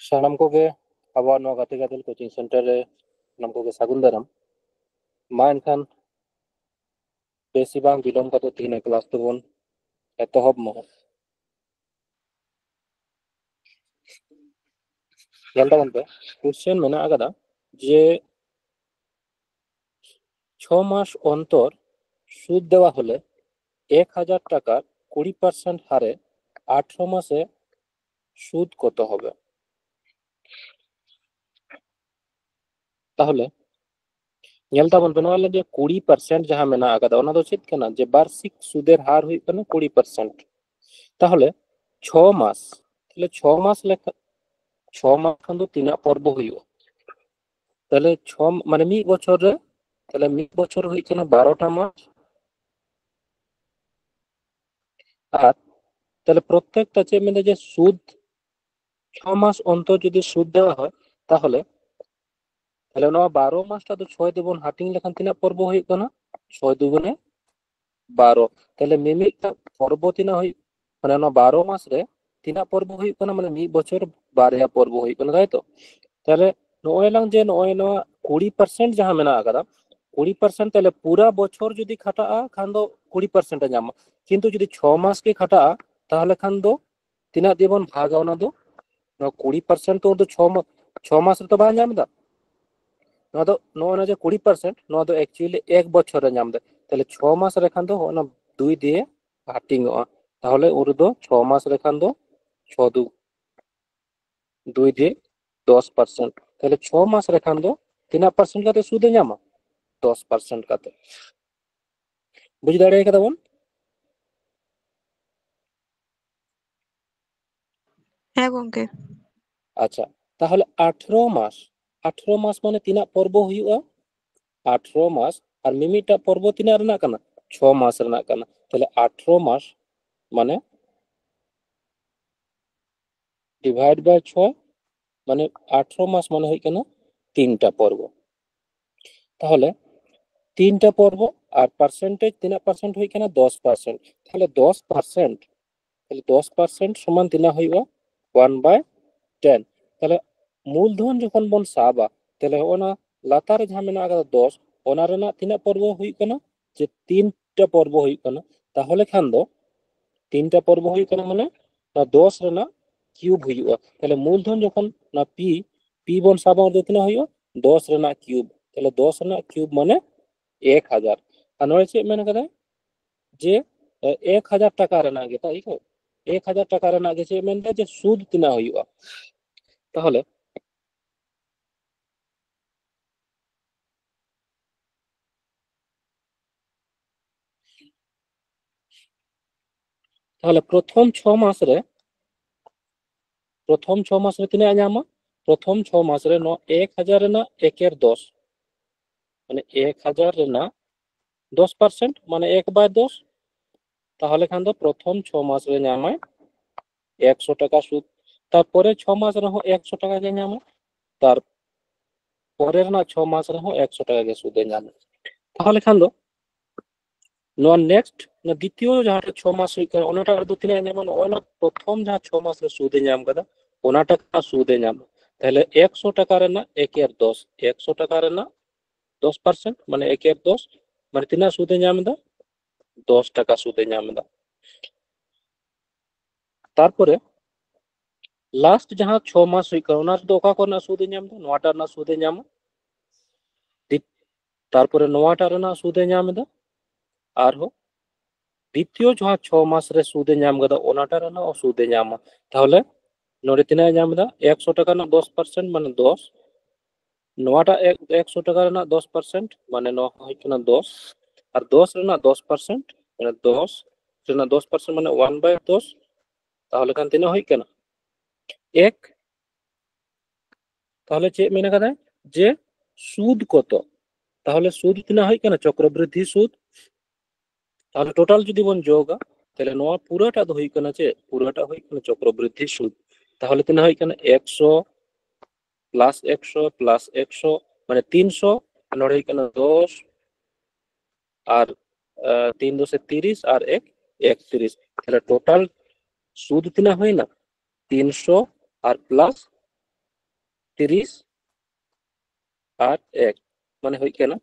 ᱥᱟᱱᱟᱢ ᱠᱚᱜᱮ ᱟᱵᱚᱣᱟᱜ ᱱᱚᱣᱟ ᱜᱟᱛᱮ ᱜᱟᱫᱮᱞ ᱠᱳᱪᱤᱝ ᱥᱮᱱᱴᱟᱨ ᱨᱮ ᱥᱟᱱᱟᱢ ᱠᱚᱜᱮ ᱥᱟᱹᱜᱩᱱ ᱫᱟᱨᱟᱢ᱾ ᱢᱟ ᱮᱱᱠᱷᱟᱱ ᱵᱮᱥᱤ ᱵᱟᱝ ᱵᱤᱞᱚᱢ ᱠᱟᱛᱮ ᱛᱮᱦᱮᱧᱟᱜ ᱠᱞᱟᱥ ᱫᱚᱵᱚᱱ ᱮᱛᱚᱦᱚᱵ ᱢᱟ᱾ ᱧᱮᱞ ᱛᱟᱵᱚᱱ ᱯᱮ, কোশ্চেন ᱢᱮᱱᱟᱜ ᱟᱠᱟᱫᱟ যে 6 মাস অন্তর সুদ দেওয়া হলে 1000 টাকার 20% হারে 18 মাসে সুদ কত হবে? তাহলে ᱧᱮᱞ ᱛᱟᱵᱚᱱ ᱯᱮ ᱱᱚᱣᱟ ᱞᱟᱹᱜᱤᱫ 20% ᱡᱟᱦᱟᱸ ᱢᱮᱱᱟᱜ ᱟᱠᱟᱫᱟ ᱚᱱᱟ ᱫᱚ ᱪᱮᱫ ᱠᱟᱱᱟ ᱡᱮ ᱵᱟর্ষিক সুদের হার ᱦᱩᱭᱩᱜ ᱠᱟᱱᱟ 20%। তাহলে 6 মাস, তাহলে 6 মাস লেখা 6 মাস খান ᱫᱚ ᱛᱤᱱᱟᱹᱜ ᱯᱚᱨᱵᱚ ᱦᱩᱭᱩᱜᱼᱟ? তাহলে 6 মানে ᱢᱤᱫ ᱵᱚᱪᱷᱚᱨ ᱨᱮ, তাহলে ᱢᱤᱫ ᱵᱚᱪᱷᱚᱨ ᱦᱩᱭᱩᱜ ᱠᱟᱱᱟ 12টা মাস। আর তাহলে প্রত্যেকটা চেয়ে মানে যে সুদ 6 মাস অন্তর যদি সুদ দেওয়া হয় তাহলে তাহলে নয় 12 মাসটা তো 6 দেবন হাটিং লেখান তিনা পর্ব হয়ে গেল না, 6 দুগুণে 12। তাহলে মিমিকটা পর্ব তিনা হই মানে নয় 12 মাস রে তিনা পর্ব হই কানা মানে মিদ বছর 12 পর্ব হই কানা, তাই তো? তাহলে নয় লাং যে নয় নয় 20% যাহা মেনা আকাদা 20% তাহলে পুরা বছর যদি খাটাআ খান দো 20% ᱧᱟᱢᱟ, কিন্তু যদি 6 মাস কে খাটাআ তাহলে খান দো তিনা দিবন ভাগা ওনা দো 20% তো 6 মাস রে তো বা ᱧᱟᱢ ᱫᱟ, ᱱᱚᱣᱟ ᱫᱚ ᱱᱚᱜᱼᱚᱭ ᱡᱮ 20% ᱱᱚᱣᱟ ᱫᱚ ᱮᱠᱪᱩয়ালি এক বছরে ᱧᱟᱢ ᱫᱟ। তাহলে 6 মাস রেখান ᱫᱚ ᱚᱱᱟ 2 দিয়ে হাটিংᱚᱜᱼᱟ, তাহলে ওর ᱫᱚ 6 মাস রেখান ᱫᱚ 6 দু 2 দিয়ে 10%। তাহলে 6 মাস রেখান ᱫᱚ ᱛᱤᱱᱟᱹᱜ ᱯᱟᱨᱥᱮᱱᱴ ᱠᱟᱛᱮ সুদে ᱧᱟᱢᱟ? 10% ᱠᱟᱛᱮ। বুঝ দাঁড়িয়ে ᱠᱟᱫᱟ ᱵᱚᱱ? হ্যাঁ গঙ্কে। আচ্ছা, তাহলে 18 মাস, 18 মাস মানে তিনাᱹᱜ পর্ব ᱦᱩᱭᱩᱜᱼᱟ? 18 মাস আর মিমিটা পর্ব তিনাᱹᱜ ᱨᱮᱱᱟᱜ ᱠᱟᱱᱟ? 6 মাস ᱨᱮᱱᱟᱜ ᱠᱟᱱᱟ। তাহলে 18 মাস মানে ডিভাইড বাই 6 মানে 18 মাস মানে হই কানা 3টা পর্ব। তাহলে 3টা পর্ব আর পার্সেন্টেজ তিনাᱹᱜ পার্সেন্ট হই কানা 10%। তাহলে 10%, তাহলে 10% সমান তিনাᱹᱜ হইবা 1/10। তাহলে মূলধন যখন বন সাবা তাহলে ওনা লাতারে যাহা মেনা আকাদা 10 ওনা রেনাᱜ তিনাᱹᱜ পর্ব হই কানা যে 3টা পর্ব হই কানা। তাহলে খান দো 3টা পর্ব হই কানা মানে না 10 রেনাᱜ কিউব হইউआ। তাহলে মূলধন যখন না পি বন সাবা দো তিনাᱹᱜ হইউआ 10 রেনাᱜ কিউব। তাহলে 10 রেনাᱜ কিউব মানে 1000। আর নয় চেদ মেন কাদা যে 1000 টাকা রেনাᱜ গে, তাই তো? 1000 টাকা রেনাᱜ গে চেদ মেনদা যে সুদ তিনাᱹᱜ হইউआ। তাহলে তাহলে প্রথম 6 মাস রে তিনাᱹᱜ ᱧᱟᱢᱟ? প্রথম 6 মাস রে 1000 রেনাᱜ 1 এর 10 মানে 1000 রেনাᱜ 10% মানে 1/10। তাহলে খান দো প্রথম 6 মাস রে ᱧᱟᱢᱟᱭ 100 টাকা সুদ। তারপরে 6 মাস রেহᱚᱸ 100 টাকা গে ᱧᱟᱢᱟ, তার পরের রেনাᱜ 6 মাস রেহᱚᱸ 100 টাকা গে সুদে ᱧᱟᱢᱟ। তাহলে খান দো নোয়া নেক্সট না দ্বিতীয় যাহাটা 6 মাস হই কানা ওনাটা রে দো তিনাᱹᱜ ᱧᱟᱢᱟ? ওনা প্রথম যাহা 6 মাস রে সুদে ᱧᱟᱢ কাদা ওনাটা সুদে ᱧᱟᱢᱟ। তাহলে 100 টাকা রেনাᱜ 1 এর 10, 100 টাকা রেনাᱜ 10% মানে 1 এর 10 মানে তিনাᱹᱜ সুদে ᱧᱟᱢ দা? 10 টাকা সুদে ᱧᱟᱢ দা। তারপরে লাস্ট যাহা 6 মাস হই কানা ওনা ᱫᱚ ᱚᱠᱟ ᱠᱚᱨᱮᱱᱟᱜ সুদে ᱧᱟᱢ ᱫᱟ? নোয়াটা ᱨᱮᱱᱟᱜ সুদে ᱧᱟᱢᱟ। তারপরে নোয়াটা রেনাᱜ সুদে ᱧᱟᱢ ᱫᱟ আরহᱚᱸ দ্বিতীয় যাহা 6 মাস রে সুদে ᱧᱟᱢ ᱠᱟᱫᱟ ওনাটা রেনাᱜ সুদে ᱧᱟᱢᱟ। তাহলে নোড়ে তিনাᱹᱜ ᱧᱟᱢ ᱫᱟ 100 টাকা ᱨᱮᱱᱟᱜ 10% মানে 10, নোয়াটা 100 টাকা রেনাᱜ 10% মানে নোয়া হই কানা 10 আর 10 রেনাᱜ 10% মানে 10 রেনাᱜ 10% মানে 1/10। তাহলে খান তিনাᱹᱜ হই কানা 1। তাহলে চেদ মেনা কাদা যে সুদ কত? তাহলে সুদ তিনাᱹᱜ হই কানা চক্রবৃদ্ধি সুদ। তাহলে টোটাল যদি বন যোগা তাহলে নোয়া পুরাটা দো হই কানা চে পুরাটা হই কানা চক্রবৃদ্ধি সুদ। তাহলে তিনাᱹᱜ হই কানা 100 প্লাস 100 প্লাস 100 মানে 300 নোড়ে হই কানা 10 আর 3 × 2 = 30 আর 1 = 31। তাহলে টোটাল সুদ তিনাᱹᱜ হই না 300 আর প্লাস 30 আর 1 মানে হই কেনা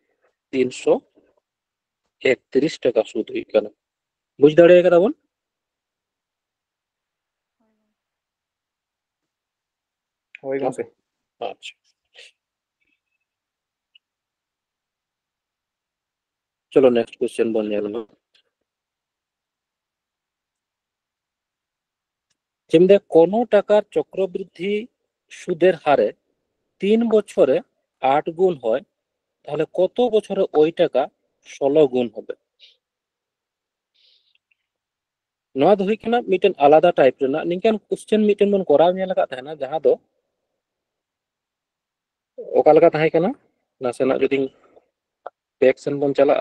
331 টাকা সুদ হই কেনা বুঝ দাঁড়িয়ে কেনা বোন ᱦᱳᱭ ᱜᱚᱝᱠᱮ আচ্ছা চলো নেক্সট কোশ্চেন বোন নিয়ে এলাম যেমন কোনো টাকার চক্রবৃদ্ধি সুদের হারে 3 বছরে 8 গুণ হয় তাহলে কত বছরে ওই টাকা 16 গুণ হবে नवा दो हुई कना मिटन आलादा टाइप रेना निकन क्वेश्चन मिटन बन कोराव नेला का तहना जहां दो ओका लगा तहाय कना नासेना जदि एक्शन बन चला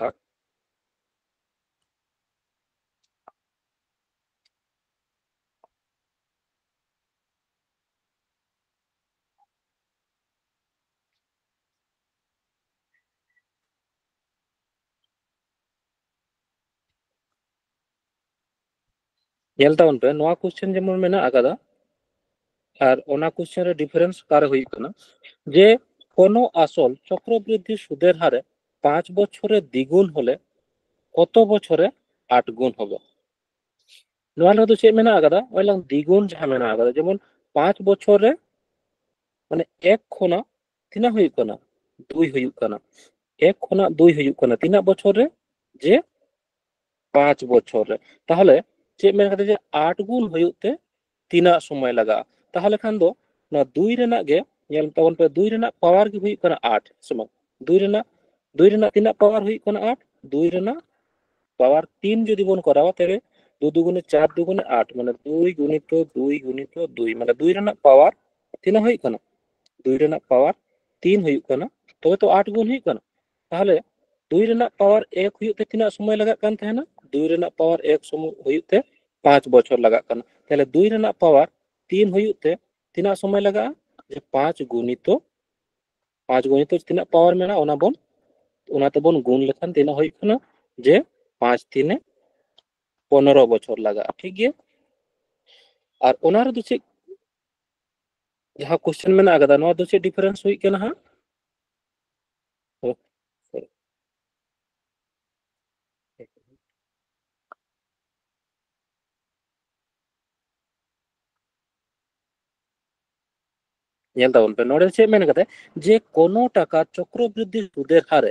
नेलता उन पे नवा क्वेश्चन जेमन मेना आकादा আর ওনা কোশ্চেনের ডিফারেন্স কার হই কনা যে কোনো আসল চক্রবৃদ্ধি সুদের হারে 5 বছরে দ্বিগুণ হলে কত বছরে 8 গুণ হবে নওয়া লো তো চে মেনা আকাদা ওইলাং দ্বিগুণ যাহা মেনা আকাদা যেমন 5 বছরে মানে 1 খনা তিনা হই কনা 2 হই কনা 1 খনা 2 হই কনা তিনা বছরে যে 5 বছরে তাহলে চে মেনা কাদা যে 8 গুণ হইতে তিনা সময় লাগা তাহলে খান দো না 2 রেনা গে ñel tawon pe 2 রেনা পাওয়ার কি হুই কনা 8 সময় 2 রেনা তিনা পাওয়ার হুই কনা 8 2 রেনা পাওয়ার 3 যদি বন করাও তবে 2 দুগুণে 4 দুগুণে 8 মানে 2 গুণিত 2 গুণিত 2 মানে 2 রেনা পাওয়ার তিনা হুই কনা 2 রেনা পাওয়ার 3 হুই কনা তবে তো 8 গুণ হুই কনা তাহলে 2 রেনা পাওয়ার 1 হুইতে তিনা সময় লাগা কান তাহেনা 2 রেনা পাওয়ার 1 সময় হুইতে 5 বছর লাগা কানা তাহলে 2 রেনা পাওয়ার 3 হুইতে তিনা সময় লাগা যে 5 গুণিত তিনা পাওয়ার মেনা ওনা বন ওনাতে বন গুণ লেখান তিনা হুই কনা যে 5 3 15 বছর লাগা ঠিক গিয়ে আর ওনার দো চে जहाँ क्वेश्चन में ना आगदा नवा दो चेक डिफरेंस हुई क्या ना हाँ ñel taun pe nore che men kate যে কোনো টাকা চক্রবৃদ্ধি সুদের হারে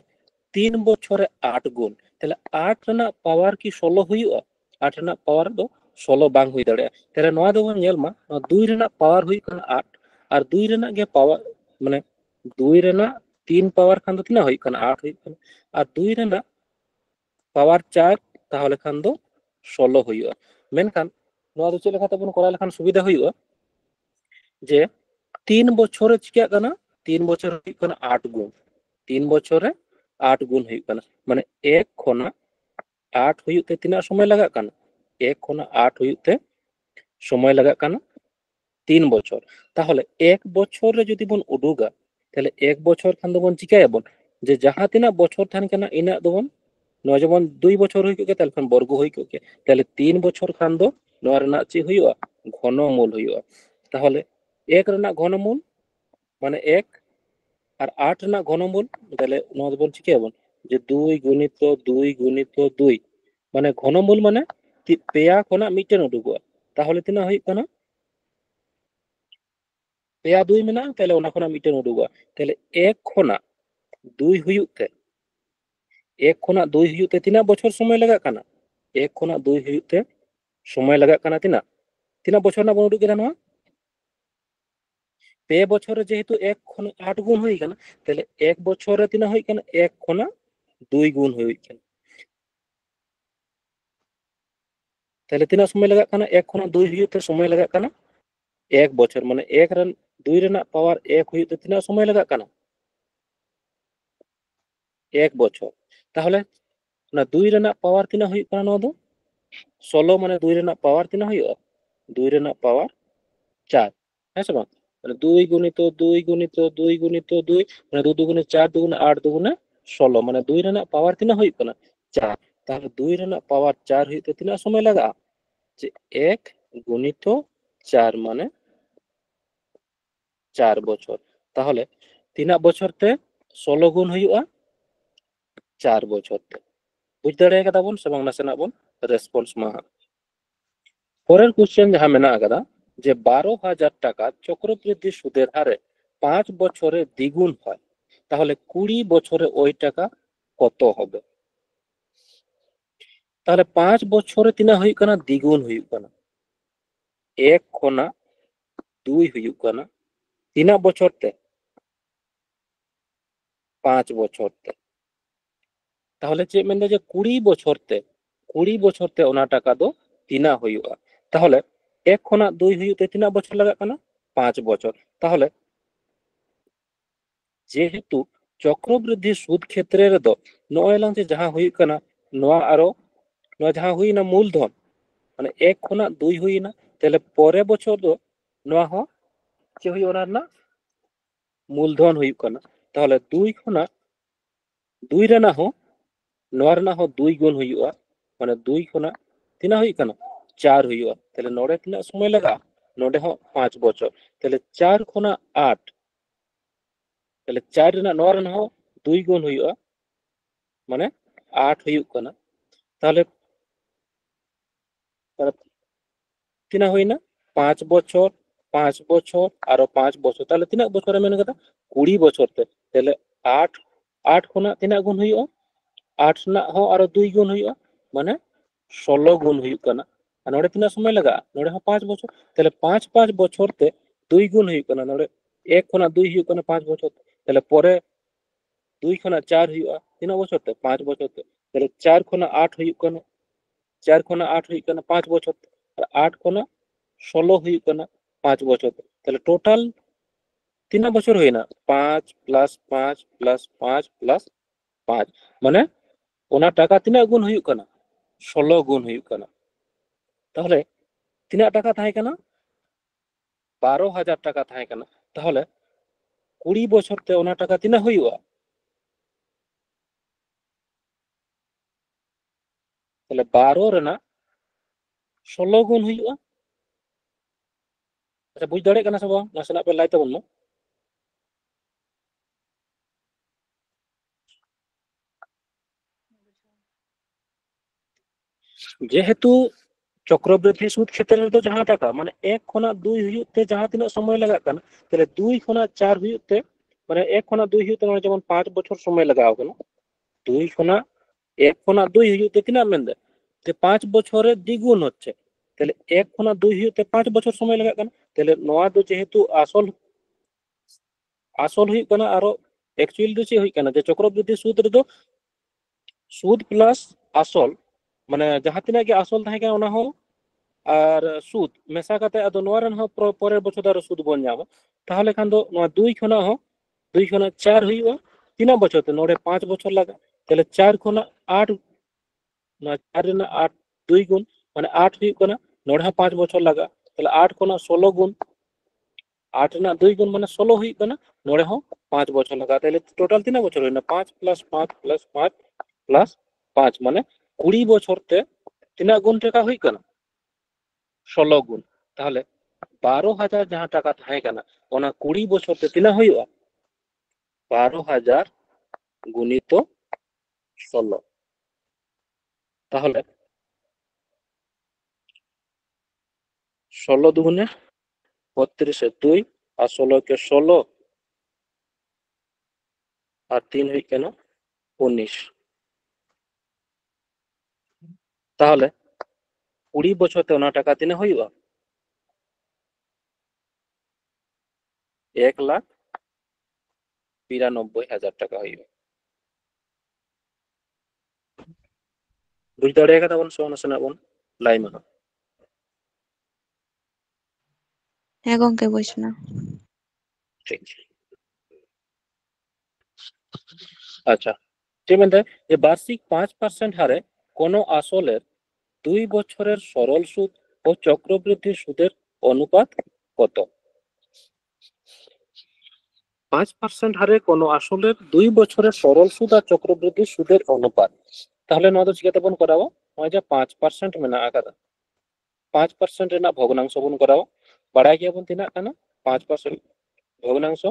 3 বছরে 8 গুণ তাহলে 8 রেনা পাওয়ার কি 16 হইউआ 8 রেনা পাওয়ার দো 16 বাং হই দাঁড়িয়া তাহলে নয়া দো ñel মা 2 রেনা পাওয়ার হই কানা 8 আর 2 রেনা গে পাওয়ার মানে 2 রেনা 3 পাওয়ার খান দো তিনা হই কানা 8 হই কানা আর 2 রেনা পাওয়ার 4 তাহলে খান দো 16 হইউआ মেনখান নয়া দো চে লেখা তাবন করা লেখান সুবিধা হইউआ যে 3 বছরে চিকা কানা 3 বছর হই কানা 8 গুণ 3 বছরে 8 গুণ হই কানা মানে 1 খনা 8 হইতে তিনা সময় লাগা কানা 1 খনা 8 হইতে সময় লাগা কানা 3 বছর তাহলে 1 বছরে যদি বন উডুগা তাহলে 1 বছর খান দবন চিকায়াবন যে যাহা তিনা বছর থান কানা ইনা দবন নয় যেমন 2 বছর হই কে তাহলে খান বর্গ হই কে তাহলে 3 বছর খান দো নয় রেনা চি হইউआ ঘনমূল হইউआ তাহলে 1 রেনা ঘনমূল মানে 1 আর 8 রেনা ঘনমূল তাহলে নয় বল চিকায়াবন যে 2 গুণিত 2 গুণিত 2 মানে ঘনমূল মানে পেয়া খনা মিটেন উডুগুआ তাহলে তিনা হই কানা পেয়া 2 মেনা তাহলে ওনা খনা মিটেন উডুগুआ তাহলে 1 খনা 2 হইতে 1 খনা 2 হইতে তিনা বছর সময় লাগা কানা 1 খনা 2 হইতে সময় লাগা কানা তিনা তিনা বছর না বন উডুগ গেলা নয়া पे বছরে যেহেতু 1 খনা 8 গুণ হই কানা তাহলে 1 বছরে তিনা হই কানা 1 খনা 2 গুণ হই কানা তাহলে তিনা সময় লাগা কানা 1 খনা 2 হইতে সময় লাগা কানা 1 বছর মানে 1 রেন 2 রেনা পাওয়ার 1 হইতে তিনা সময় লাগা কানা 1 বছর তাহলে না 2 রেনা পাওয়ার তিনা হই কানা নয়া দো 16 মানে 2 রেনা পাওয়ার তিনা হইউआ 2 রেনা পাওয়ার 4 হ্যাঁ সে বাং মানে 2 গুণিত 2 গুণিত 2 গুণিত 2 মানে 2 দুগুণে 4 দুগুণে 8 দুগুণে 16 মানে 2 রেনা পাওয়ার তিনা হই কানা 4 তাহলে 2 রেনা পাওয়ার 4 হইতে তিনা সময় লাগা যে 1 গুণিত 4 মানে 4 বছর। তাহলে তিনাক বছর তে 16 গুণ হইউआ 4 বছর তে। বুঝ দাᱲে কাদা বন সে বাং নাসেনা বন রেসপন্স मा পরের কোশ্চেন যাহা মেনা আকাদা যে 12,000 টাকা চক্রবৃদ্ধি সুদের হারে 5 বছরে দ্বিগুণ হয়, তাহলে 20 বছরে ওই টাকা কত হবে? তাহলে 5 বছরে তিনা হইউক কানা দ্বিগুণ হইউক কানা 1 খনা 2 হইউক কানা তিনা বছর তে 5 বছর তে। তাহলে চে মেনদা যে 20 বছর তে ওনা টাকা দো তিনা হইউआ। তাহলে 1 খনা 2 হইউতে তিনা বছর লাগাক কানা 5 বছর। তাহলে যেহেতু চক্রবৃদ্ধি সুদ ক্ষেত্রে রেদো নয়লাং যে যাহা হইউক কানা নোয়া আরো নোয়া যাহা হইনা মূলধন মানে 1 খনা 2 হইনা, তাহলে পরে বছর দো নোয়া হ যে হই ওনার না মূলধন হইউক কানা। তাহলে 2 খনা 2 রেনা হ নোয়া রেনা হ 2 গুণ হইউआ, মানে 2 খনা তিনা হইউক কানা 4 হইউआ। তাহলে নড়ে তিনা সময় লাগা নড়ে হ 5 বছর। তাহলে 4 খনা 8, তাহলে 4 রেনা নোয়া রেনা হ 2 গুণ হইউआ মানে 8 হইউক কানা। তাহলে তিনা হইনা 5 বছর 5 বছর আরো 5 বছর, তাহলে তিনা বছরে মেনে কথা 20 বছর তে। তাহলে 8 8 খনা তিনা গুণ হইউआ 8 না হ আরো 2 গুণ হইউआ মানে 16 গুণ হইউক কানা। আর নড়ে তিনা সময় লাগা নড়ে হ 5 বছর। তাহলে 5 5 বছর তে 2 গুণ হইউক কানা নড়ে 1 খনা 2 হইউক কানা 5 বছর। তাহলে পরে 2 খনা 4 হইউआ তিনা বছর তে 5 বছর তে। তাহলে 4 খনা 8 হইউক কানা 4 খনা 8 হইউক কানা 5 বছর তে। আর 8 খনা 16 হইউক কানা 5 বছর তে। তাহলে টোটাল তিনা বছর হইনা 5 প্লাস 5 প্লাস 5 প্লাস 5 মানে ওনা টাকা তিনা গুণ হইউক কানা 16 গুণ হইউক কানা। তাহলে তিনা টাকা তাহে কানা 12,000 টাকা তাহে কানা। তাহলে 20 বছর তে ওনা টাকা তিনা হইউआ, তাহলে 12 রেনা 16 গুণ হইউआ। আচ্ছা বুঝ দাড়ে কানা সে বাং নাসেনা পে লাই তাবন ᱢᱟ যেহেতু চক্রবৃদ্ধি সুদ ক্ষেত্রে তো যাহা টাকা মানে 1 খনা 2 হইউক তে যাহা তিনা সময় লাগাক কানা, তাহলে 2 খনা 4 হইউক তে মানে 1 খনা 2 হইউক তে মানে যেমন 5 বছর সময় লাগাও কানা। 2 খনা 1 খনা 2 হইউক তে তিনা মেনদে তে 5 বছরে দ্বিগুণ হচ্ছে। তাহলে 1 খনা 2 হইউক তে 5 বছর সময় লাগাক কানা। তাহলে নোয়া দো যেহেতু আসল আসল হইউক কানা আরো অ্যাকচুয়ালি দো চে হইউক কানা যে চক্রবৃদ্ধি সুদ রে দো সুদ প্লাস আসল মানে যাহা তিনা গে আসল তাহে কানা ওনা হ আর সুদ মেশা কাতে আদো নোয়া রেন হ পরের বছর আরো সুদ বন যাবা। তাহলে খান দো নোয়া 2 খনা হ 2 খনা 4 হইউआ তিনা বছর তে নড়ে 5 বছর লাগা। তাহলে 4 খনা 8 না 4 রেনা 8 2 গুণ মানে 8 হইউক কানা নড়ে হ 5 বছর লাগা। তাহলে 8 খনা 16 গুণ 8 রেনা 2 গুণ মানে 16 হইউক কানা নড়ে হ 5 বছর লাগা। তাহলে টোটাল তিনা বছর হইনা 5 প্লাস 5 প্লাস 5 প্লাস 5 মানে 20 বছর তে তিনা গুণ টাকা হইউক কানা 16 গুণ। তাহলে 12,000 যাহা টাকা তাহে কানা ওনা 20 বছর তে তিনা হইউआ 12,000 গুণিত 16। তাহলে 16 দুগুণে 32 2 আর 16 কে 16 আর 3 হই কেন 19। তাহলে 20 বছর তে ওনা টাকা তিনা হইউआ 1,92,000 টাকা হইউआ। বুঝ দাড়ে কাদা বন সোনা সোনা বন লাই মা হ্যাঁ গঙ্কে বুঝনা। ঠিক। আচ্ছা যে মেনদে যে বার্ষিক 5% হারে কোন আসলের 2 বছরের সরল সুদ ও চক্রবৃদ্ধি সুদের অনুপাত কত? 5% হারে কোন আসলের 2 বছরের সরল সুদ আর চক্রবৃদ্ধি সুদের অনুপাত। তাহলে নয় তো চিকাতে বন করাবো নয় যে 5% মেনা আকাদা 5% রেনা ভগ্নাংশ বন করাবো বাড়াই গিয়া বন তিনা কানা 5% ভগ্নাংশ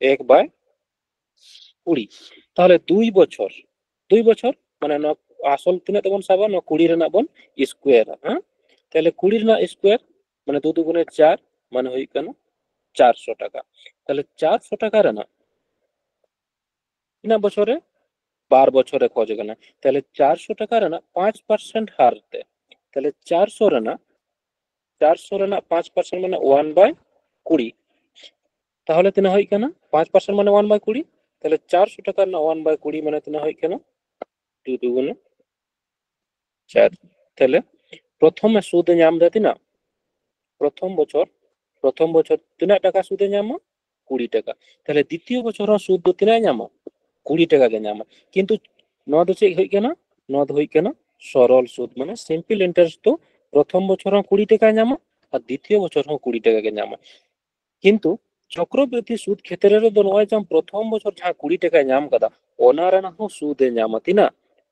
1/20 তাহলে 2 বছর মানে আসল তিনাক তখন সাবা 20 রেনাক বন স্কোয়ার হ্যাঁ তাহলে 20 রেনাক স্কোয়ার মানে 2 দুগুণে 4 মানে হই কেন 400 টাকা তাহলে 400 টাকা রেনাক তিনা বছরে 12 বছরে খোঁজ কেনা তাহলে 400 টাকা রেনাক 5% হারতে তাহলে 400 রেনাক 5% মানে 1/20 তাহলে তিনা হই কেন 5% মানে 1/20 তাহলে 400 টাকার না 1/20 মানে তিনা হই কেন 2 দুগুণে 4 তাহলে প্রথমে সুদে ᱧᱟᱢ ᱫᱟ ᱛᱤᱱᱟᱹᱜ প্রথম বছর তিনাক টাকা সুদে ᱧᱟᱢᱟ 20 টাকা তাহলে দ্বিতীয় বছর সুদ দো তিনাক ᱧᱟᱢᱟ 20 টাকা গে ᱧᱟᱢᱟ কিন্তু নয় তো চেক হই কেন নয় তো হই কেন সরল সুদ মানে সিম্পল ইন্টারেস্ট তো প্রথম বছর 20 টাকা ᱧᱟᱢᱟ আর দ্বিতীয় বছর 20 টাকা গে ᱧᱟᱢᱟ কিন্তু চক্রবৃদ্ধি সুদ ক্ষেত্রে রে দো নয় জাম প্রথম বছর যা 20 টাকা ᱧᱟᱢ কাদা ওনা রেনা হো সুদে ᱧᱟᱢᱟ তিনা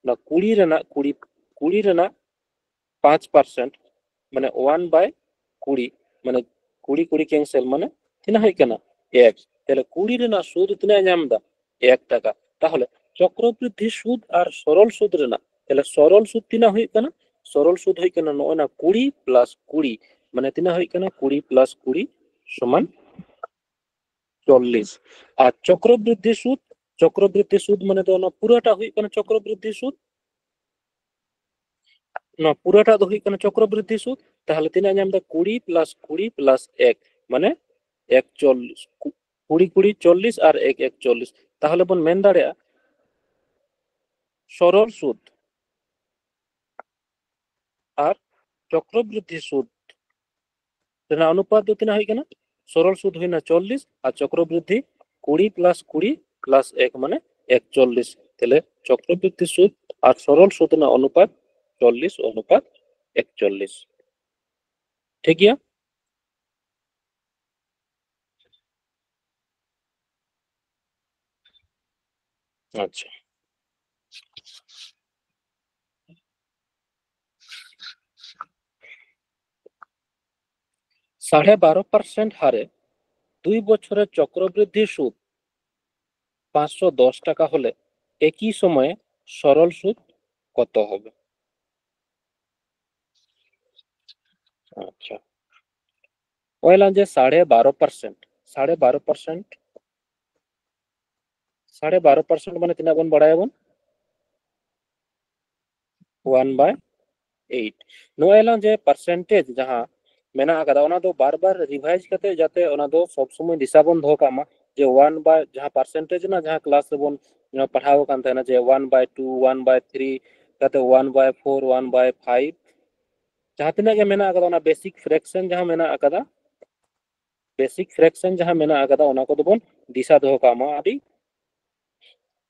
না 20 রেনা 20 রেনা 5% মানে 1/20 মানে 20 ক্যান্সেল মানে তিনা হই কেনা 1 তাহলে 20 রেনা সুদ তিনা ᱧᱟᱢ দা 1 টাকা তাহলে চক্রবৃদ্ধি সুদ আর সরল সুদ রেনা তাহলে সরল সুদ তিনা হই কেনা সরল সুদ হই কেনা নয় না 20 + 20 মানে তিনা হই কেনা 20 + 20 সমান 40 আর চক্রবৃদ্ধি সুদ মানে তো না পুরাটা হই কেনা চক্রবৃদ্ধি সুদ না পুরাটা তো হই কেনা চক্রবৃদ্ধি সুদ তাহলে তিনা ᱧᱟᱢ দা 20 + 20 + 1 মানে 41 20 20 40 আর 1 41 তাহলে বন মেন দাঁড়িয়া সরল সুদ আর চক্রবৃদ্ধি সুদ রেনা অনুপাত দো তিনা হই কেনা সরল সুদ হই না 40 আর চক্রবৃদ্ধি 20 + 20 + 1 মানে 41 তাহলে চক্রবৃদ্ধি সুদ আর সরল সুদ না অনুপাত 40:41 ঠিক গিয়া আচ্ছা 12.5% হারে 2 বছরের চক্রবৃদ্ধি সুদ 510 টাকা হলে একই সময়ে সরল সুদ কত হবে আচ্ছা ওইলাম যে 12.5% 12.5% 12.5% মানে তিনা বন বাড়ায়াবন 1/8 নোয়েলাম যে পার্সেন্টেজ যাহা মেনা আকাদা ওনা দো বারবার রিভাইজ কাতে যাতে ওনা দো সব সময় দিশা বন দো কামা যে 1 বাই যাহা পার্সেন্টেজ না যাহা ক্লাস রে বন পড়াও কান থানা যে 1/2 1/3 কাতে 1/4 1/5 যাহা তিনা গে মেনা আকাদা ওনা বেসিক ফ্র্যাকশন যাহা মেনা আকাদা ওনা কো দো বন দিশা দো কামা আদি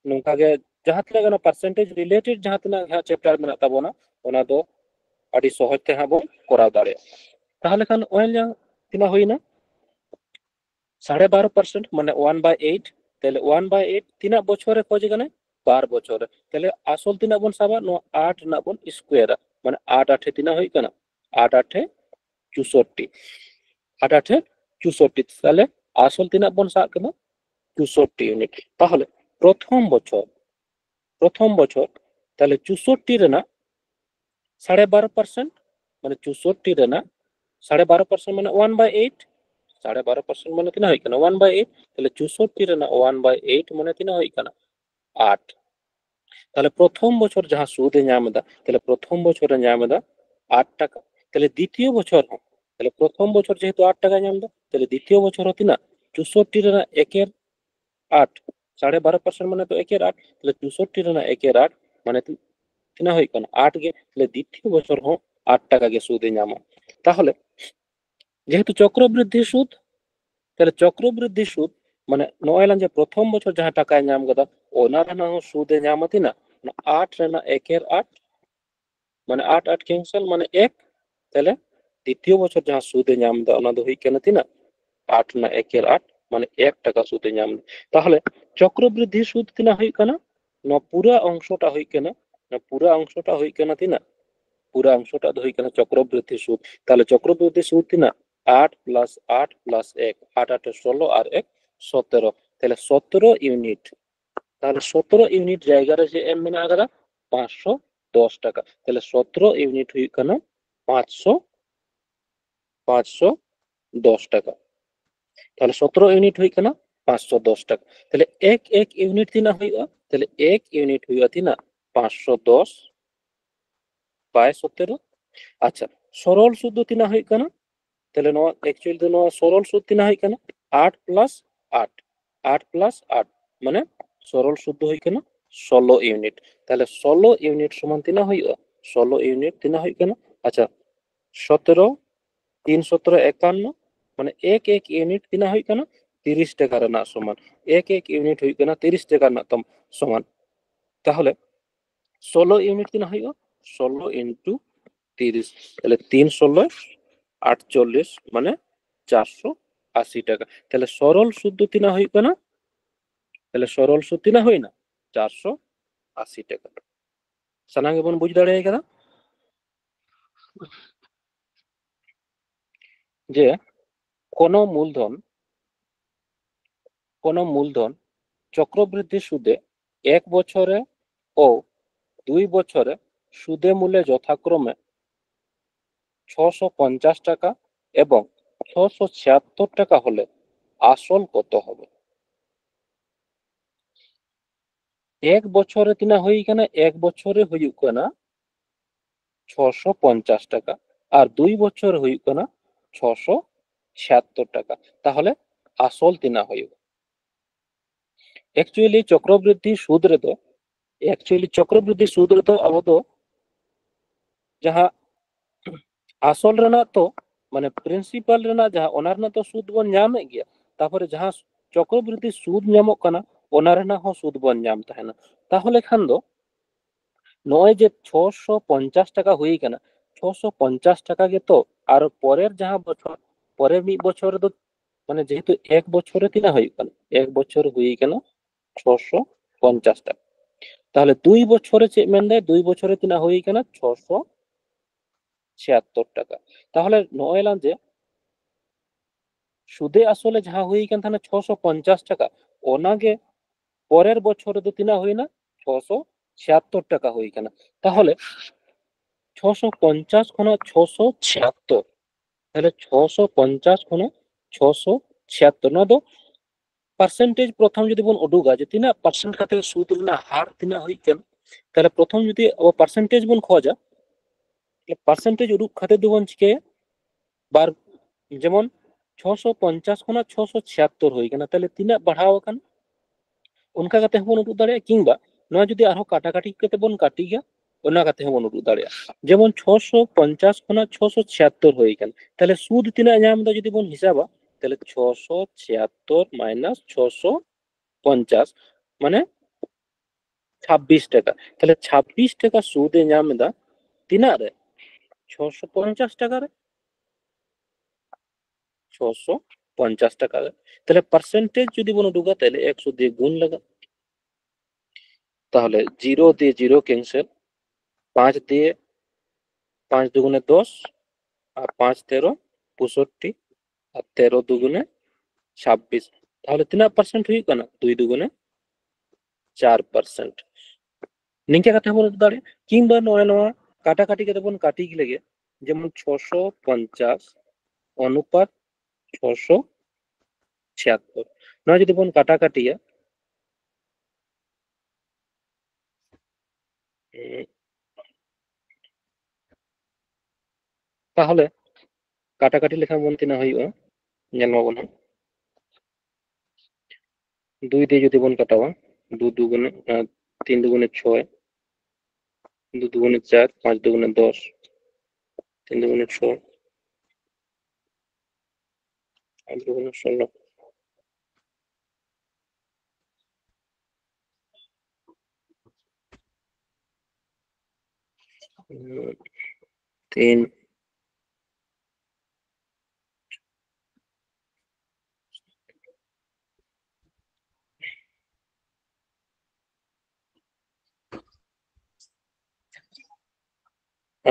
ᱱᱚᱝᱠᱟ ᱜᱮ ᱡᱟᱦᱟᱸ ᱛᱤᱱᱟᱹᱜ ᱜᱟᱱ ᱯᱟᱨᱥᱮᱱᱴᱮᱡ ᱨᱤᱞᱮᱴᱮᱰ ᱡᱟᱦᱟᱸ ᱛᱤᱱᱟᱹᱜ ᱪᱮᱯᱴᱟᱨ ᱢᱮᱱᱟᱜ ᱛᱟᱵᱚᱱᱟ ᱚᱱᱟ ᱫᱚ ᱟᱹᱰᱤ ᱥᱚᱦᱚᱡ ᱛᱮ ᱦᱟᱸᱜ ᱵᱚᱱ ᱠᱚᱨᱟᱣ ᱫᱟᱲᱮᱭᱟᱜᱼᱟ তাহলে খান ওয়াইলা তিনা হইনা 12.5% মানে 1/8 তাহলে 1/8 তিনা বছরে খোঁজ গানে 12 বছরে তাহলে আসল তিনা বন সাবা নো 8 না বন স্কয়ার মানে 8 8 তিনা হই কানা 8 8 64 8 8 64 তাহলে আসল তিনা বন সাব কানা 64 ইউনিট তাহলে প্রথম বছর তাহলে 64 রেনা 12.5% মানে 64 রেনা 12.5% মানে 1/8 12.5% মানে তিনা হই কানা 1/8 তাহলে 64 রেনা 1/8 মানে তিনা হই কানা 8 তাহলে প্রথম বছর যাহা সুদে ᱧᱟᱢ দা তাহলে প্রথম বছরে ᱧᱟᱢ দা 8 টাকা তাহলে দ্বিতীয় বছর তাহলে প্রথম বছর যেহেতু 8 টাকা ᱧᱟᱢ দা তাহলে দ্বিতীয় বছর তিনা 64 রেনা 1 এর 8 12.5% মানে তো 1 এর 8 তাহলে 64 রেনা 1 এর 8 মানে তিনা হই কানা 8 গে তাহলে দ্বিতীয় বছর 8 টাকা গে সুদে ᱧামা তাহলে যেহেতু চক্রবৃদ্ধি সুদ তাহলে চক্রবৃদ্ধি সুদ মানে নয়লাম যে প্রথম বছর যাহা টাকায় ᱧᱟᱢ গদা ওনা রেনা সুদে ᱧামা তিনা 8 রেনা 1 এর 8 মানে 8 8 ক্যান্সেল মানে 1 তাহলে দ্বিতীয় বছর যাহা সুদে ᱧাᱢ দা ওনা দো হই কানা তিনা 8 না 1 এর 8 মানে 1 টাকা সুদে ᱧাᱢ তাহলে চক্রবৃদ্ধি সুদ তিনা হই কানা না পুরা অংশটা হই কানা তিনা পুরা অংশটা হই কানা চক্রবৃদ্ধি সুদ তাহলে চক্রবৃদ্ধি সুদ তিনা 8 প্লাস 8 প্লাস 1, 8 8 16 আর 1 17, তাহলে 17 ইউনিট। তাহলে 17 ইউনিট জায়গার যে এম মেনা আগরা 510 টাকা, তাহলে 17 ইউনিট হুᱭᱩᱜ ᱠᱟᱱᱟ 510 টাকা। তাহলে 17 ইউনিট হুᱭᱩᱜ ᱠᱟᱱᱟ 510 টাকা। তাহলে এক এক ইউনিট তিনা হুᱭᱩᱜᱼᱟ, তাহলে এক ইউনিট হুᱭᱩᱜᱼᱟ তিনা 510 বাই 17। আচ্ছা, সরল সূত্র তিনা হুᱭᱩᱜ ᱠᱟᱱᱟ, তাহলে নোয়া অ্যাকচুয়ালি তো নোয়া সরল সূত্র তিনা হুᱭᱩᱜ ᱠᱟᱱᱟ 8 প্লাস 8, 8 প্লাস 8 মানে সরল সূত্র হুᱭᱩᱜ ᱠᱟᱱᱟ 16 ইউনিট। তাহলে 16 ইউনিট সমান তিনা হুᱭᱩᱜᱼᱟ, 16 ইউনিট তিনা হুᱭᱩᱜ ᱠᱟᱱᱟ। আচ্ছা, 17 3 17 51 মানে এক এক ইউনিট তিনা হুᱭᱩᱜ ᱠᱟᱱᱟ 30 টাকা ᱨᱮᱱᱟᱜ সমান। এক এক ইউনিট হুᱭᱩᱜ ᱠᱟᱱᱟ 30 টাকা ᱨᱮᱱᱟᱜ সমান। তাহলে 16 ইউনিট তিনা হুᱭᱩᱜᱼᱟ 16 ইনটু 30, তাহলে 3 16 48 মানে 480 টাকা। তাহলে সরল শুদ্ধ তিনা হুᱭᱩᱜ ᱠᱟᱱᱟ, তাহলে সরল সুদ তিনা হুᱭᱱᱟ 480 টাকা। সানাম গᱮᱵᱚᱱ বুঝ দাঁড়িয়ে গেল যে কোন মূলধন চক্রবৃদ্ধি সুদে 1 বছরে ও 2 বছরে সুদে মূলে যথাক্রমে 650 টাকা এবং 676 টাকা হলে আসল কত হবে? 1 বছরে তিনা হই কেনা 1 বছরে হুᱭᱩᱜ ᱠᱟᱱᱟ 650 টাকা আর 2 বছর হুᱭᱩᱜ ᱠᱟᱱᱟ 676 টাকা। তাহলে আসল তিনা হুᱭᱩᱜᱼᱟ। অ্যাকচুয়ালি চক্রবৃদ্ধি সুদ রেতো আবো দো যাহা আসল রেনা তো মানে প্রিন্সিপাল রেনা যাহা ওনা রেনা তো সুদ বন ᱧᱟᱢᱮ গিয়া, তারপরে যাহা চক্রবৃদ্ধি সুদ ᱧᱟᱢᱚᱜ কানা ওনা রেনা হো সুদ বন ᱧᱟᱢ তাহেনা। তাহলে খান দো নয় যে 650 টাকা হই কেনা 650 টাকা গে তো আর পরের যাহা বছর পরের মিদ বছর তো মানে যেহেতু এক বছরে তিনা হই কেনা এক বছর হই কেনা 650 টাকা। তাহলে 2 বছরে চে মেন দেয় 2 বছরে তিনা হই কেনা 676 টাকা। তাহলে নয়লাম যে সুদে আসলে যাহা হই কেন থানা 650 টাকা ওনাগে পরের বছরে তো তিনা হই না 676 টাকা হই কেনা। তাহলে 650 খনা 676, তাহলে 650 খনা 676 না দো পার্সেন্টেজ প্রথম যদি বন উডুগা যে তিনা পার্সেন্ট খাতে সুদ না হার তিনা হই কেন, তাহলে প্রথম যদি ও পার্সেন্টেজ বন খোঁজা পার্সেন্টেজ উডুক খাতে দেবন চিকে বার যেমন 650 খনা 676 হই কেনা, তাহলে তিনা বাড়াও কান उनका कहते हैं उडुक दाड़े किंबा नवा যদি আরো কাটাকাটি করতে বন কাটি গিয়া ওনা কাতে হবন উডুক দাড়ে যেমন 650 খনা 676 হই কেন, তাহলে সুদ তিনা ñam দা যদি বন হিসাবা তাহলে 676 মাইনাস 650 মানে 26 টাকা। তাহলে 26 টাকা সুদে ñam দা তিনা রে 650 টাকা রে 650 টাকা রে। তাহলে পার্সেন্টেজ যদি বন উডুকা তাহলে 100 দিয়ে গুণ লাগা, তাহলে 0 দিয়ে 0 ক্যান্সেল, 5 দিয়ে 5 দুগুণে 10 আর 5 13 65 আর 13 দুগুণে 26, তাহলে 3% হুᱭᱩᱜ ᱠᱟᱱᱟ 2 দুগুণে 4%। নিংকে কথা বলতে দাঁড়ে কিংবা নয় নয় কাটাকাটি কেটে বন কাটি লেগে যেমন 650 অনুপাত 676 নয় যদি বন কাটাকাটিয়া তাহলে কাটাকাটি লেখা বন তিনা হুᱭᱩᱜᱼᱟ ᱧᱮᱞ ᱢᱟᱵᱚᱱ 2 দিয়ে যদি বন কাটাওয়া 2 দুগুণে 3 দুগুণে 6, 2 দুগুণে 4, 5 দুগুণে 10, 3 দুগুণে 6, 8 দুগুণে 16, 3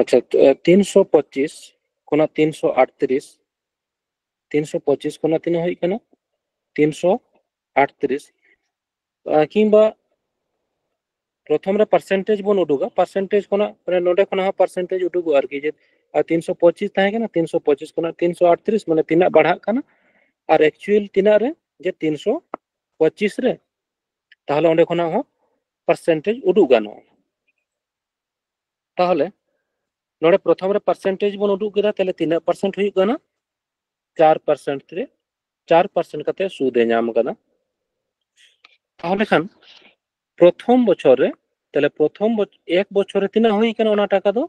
আচ্ছা 325 কোনা 338 325 ᱠᱷᱚᱱᱟᱜ ᱛᱤᱱᱟᱹᱜ ᱦᱩᱭᱩᱜ ᱠᱟᱱᱟ 338 কিংবা প্রথম রে পার্সেন্টেজ বন উডুগা পার্সেন্টেজ কোনা মানে নোডে কোনা পার্সেন্টেজ উডুগো আর কি যে 325 তাহে কেনা 325 কোনা 338 মানে তিনা বাড়া কানা আর অ্যাকচুয়াল তিনা রে যে 325 রে তাহলে ওন্ডে কোনা পার্সেন্টেজ উডুগা নো তাহলে নোডে প্রথম রে পার্সেন্টেজ বন উডুগ কেদা তাহলে তিনা পার্সেন্ট হই কানা 4% রে 4% কাতে সুদে নাম কানা তাহলে খান প্রথম বছরে তাহলে প্রথম এক বছরে তিনা হই কেন ওনা টাকা দো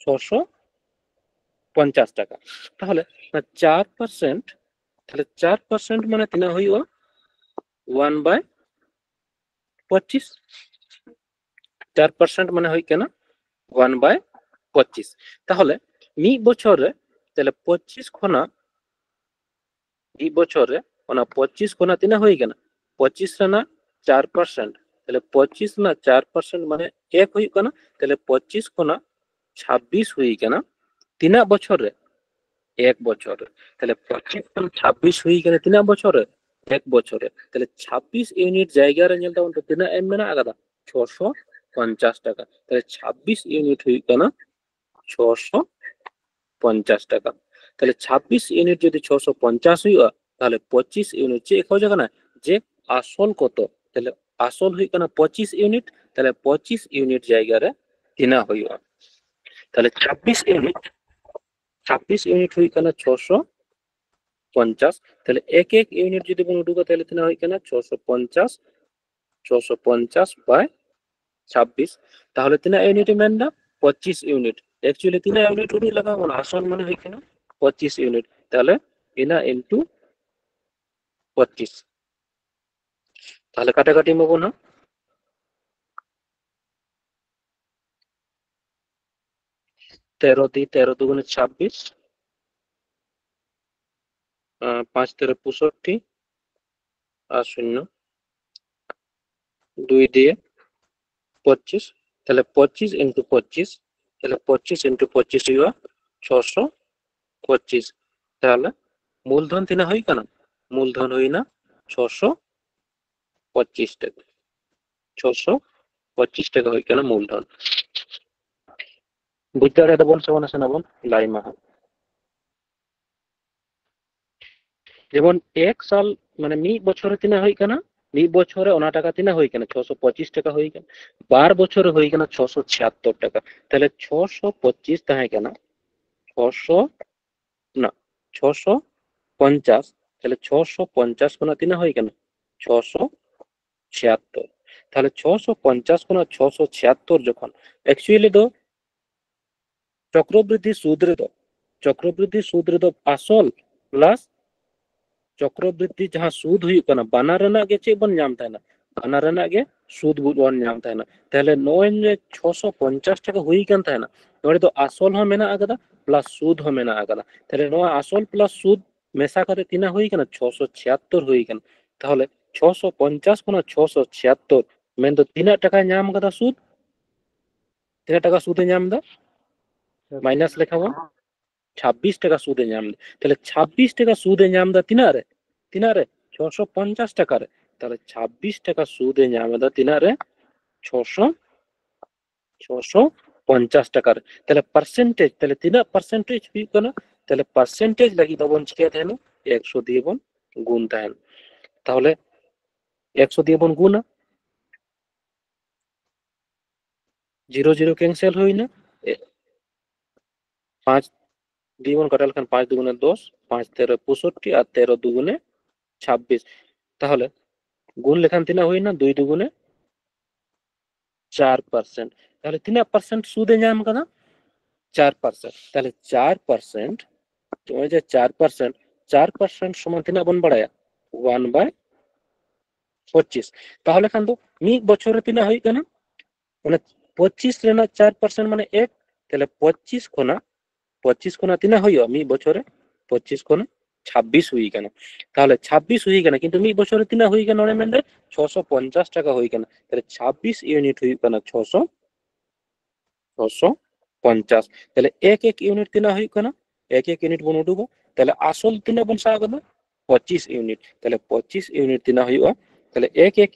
650 টাকা তাহলে 4% তাহলে 4% মানে তিনা হইও 1/25 4% মানে হই কেন 1/25 তাহলে মি বছরে তাহলে 25 খনা মি বছরে ওনা 25 খনা তিনা হই কেন 25 না 4% তাহলে 25 না 4% মানে এক হই কেন তাহলে 25 খনা 26 হই কেন তিনা বছরে এক বছরে তাহলে 25 খনা 26 হই কেন তিনা বছরে এক বছরে তাহলে 26 ইউনিট জায়গা রে নেলটা উন্টো তিনা এম মেনা আগাদা 650 টাকা তাহলে 26 ইউনিট হই কেন 650 টাকা তাহলে 26 ইউনিট যদি 650 হইয়া তাহলে 25 ইউনিট চেক হয়ে যাবে না যে আসল কত তাহলে আসল হই কেন 25 ইউনিট তাহলে 25 ইউনিট জায়গারে তিনা হইয়া তাহলে 26 ইউনিট হই কেন 650 তাহলে এক এক ইউনিট যদি বন উডুকা তাহলে তিনা হই কেন 650 বাই 26 তাহলে তিনা ইউনিট মেনডা 25 ইউনিট অ্যাকচুয়ালি তিনা ইউনিট উডু লাগা মানে আসল মানে হই কেন 25 ইউনিট তাহলে ইনা ইনটু 25 তাহলে কাটাকাটি মব না 13 দুগুণে 26 5 13 65 আর 0 2 দিয়ে 25 তাহলে 25 ইনটু 25 তাহলে 25 ইনটু 25 হইবা 625 তাহলে মূলধন তিনা হই কেন মূলধন হই না 625 টাকা 625 টাকা হই কেন মূলধন বুঝতে পারে বল সমান আছে না বল লাই মাহা যেমন এক সাল মানে মি বছরে তিনা হই কেন মি বছরে ওনা টাকা তিনা হই কেন 625 টাকা হই কেন 12 বছরে হই কেন 676 টাকা তাহলে 625 তাহে কেন 600 না 650 তাহলে 650 কোনা তিনা হই কেন 676 তাহলে 650 কোনা 676 যখন অ্যাকচুয়ালি তো চক্রবৃদ্ধি সুদ রে তো আসল প্লাস চক্রবৃদ্ধি যাহা সুদ হুই কানা বানার রেনা গে চে বন নাম তাই না বানার রেনা গে সুদ বন নাম তাই না তাহলে নয় যে 650 টাকা হুই কান তাই না নড়ে তো আসল হ মেনা আগাদা প্লাস সুদ হ মেনা আগাদা তাহলে নয় আসল প্লাস সুদ মেশা করে তিনা হুই কানা 676 হুই কান তাহলে 650 কোনা 676 মেন তো তিনা টাকা নাম কাদা সুদ তিনা টাকা সুদে নাম দা মাইনাস লেখাবো 26 টাকা সুদে নাম তাহলে 26 টাকা সুদে নাম দা তিনারে 650 টাকারে তাহলে 26 টাকা সুদে নাম দা তিনারে 650 টাকার তাহলে পার্সেন্টেজ তাহলে তিনা পার্সেন্টেজ হুই কানা তাহলে পার্সেন্টেজ লাগি তবন চিকে দেন 100 দিয়ে বন গুণ দেন তাহলে 100 দিয়ে বন গুণা 0 0 ক্যান্সেল হই না 5 দিয়ে বন কাটাল খান 5 দুগুণে 10 5 13 65 আর 13 দুগুণে 26 তাহলে গুণ লেখান তিনা হই না 2 দুগুণে 4% তাহলে তিনা পার্সেন্ট সুদে নাম কানা 4% তাহলে 4% তোমার যে 4% সমান তিনা বন বাড়ায়া 1/25 তাহলে খান তো মি বছরে তিনা হই কেন মানে 25 রেনা 4% মানে 1 তাহলে 25 কোনা তিনা হইও মি বছরে 25 কোনা 26 হই কেন তাহলে 26 হই কেন কিন্তু মি বছরে তিনা হই কেন মানে মেন্ডে 650 টাকা হই কেন তাহলে 26 ইউনিট হই কেন 650 তাহলে এক এক ইউনিট তিনা হই কেন এক এক ইউনিট বন উঠবো তাহলে আসল তিনা বন সাব কदा 25 ইউনিট তাহলে 25 ইউনিট তিনা হইবা তাহলে এক এক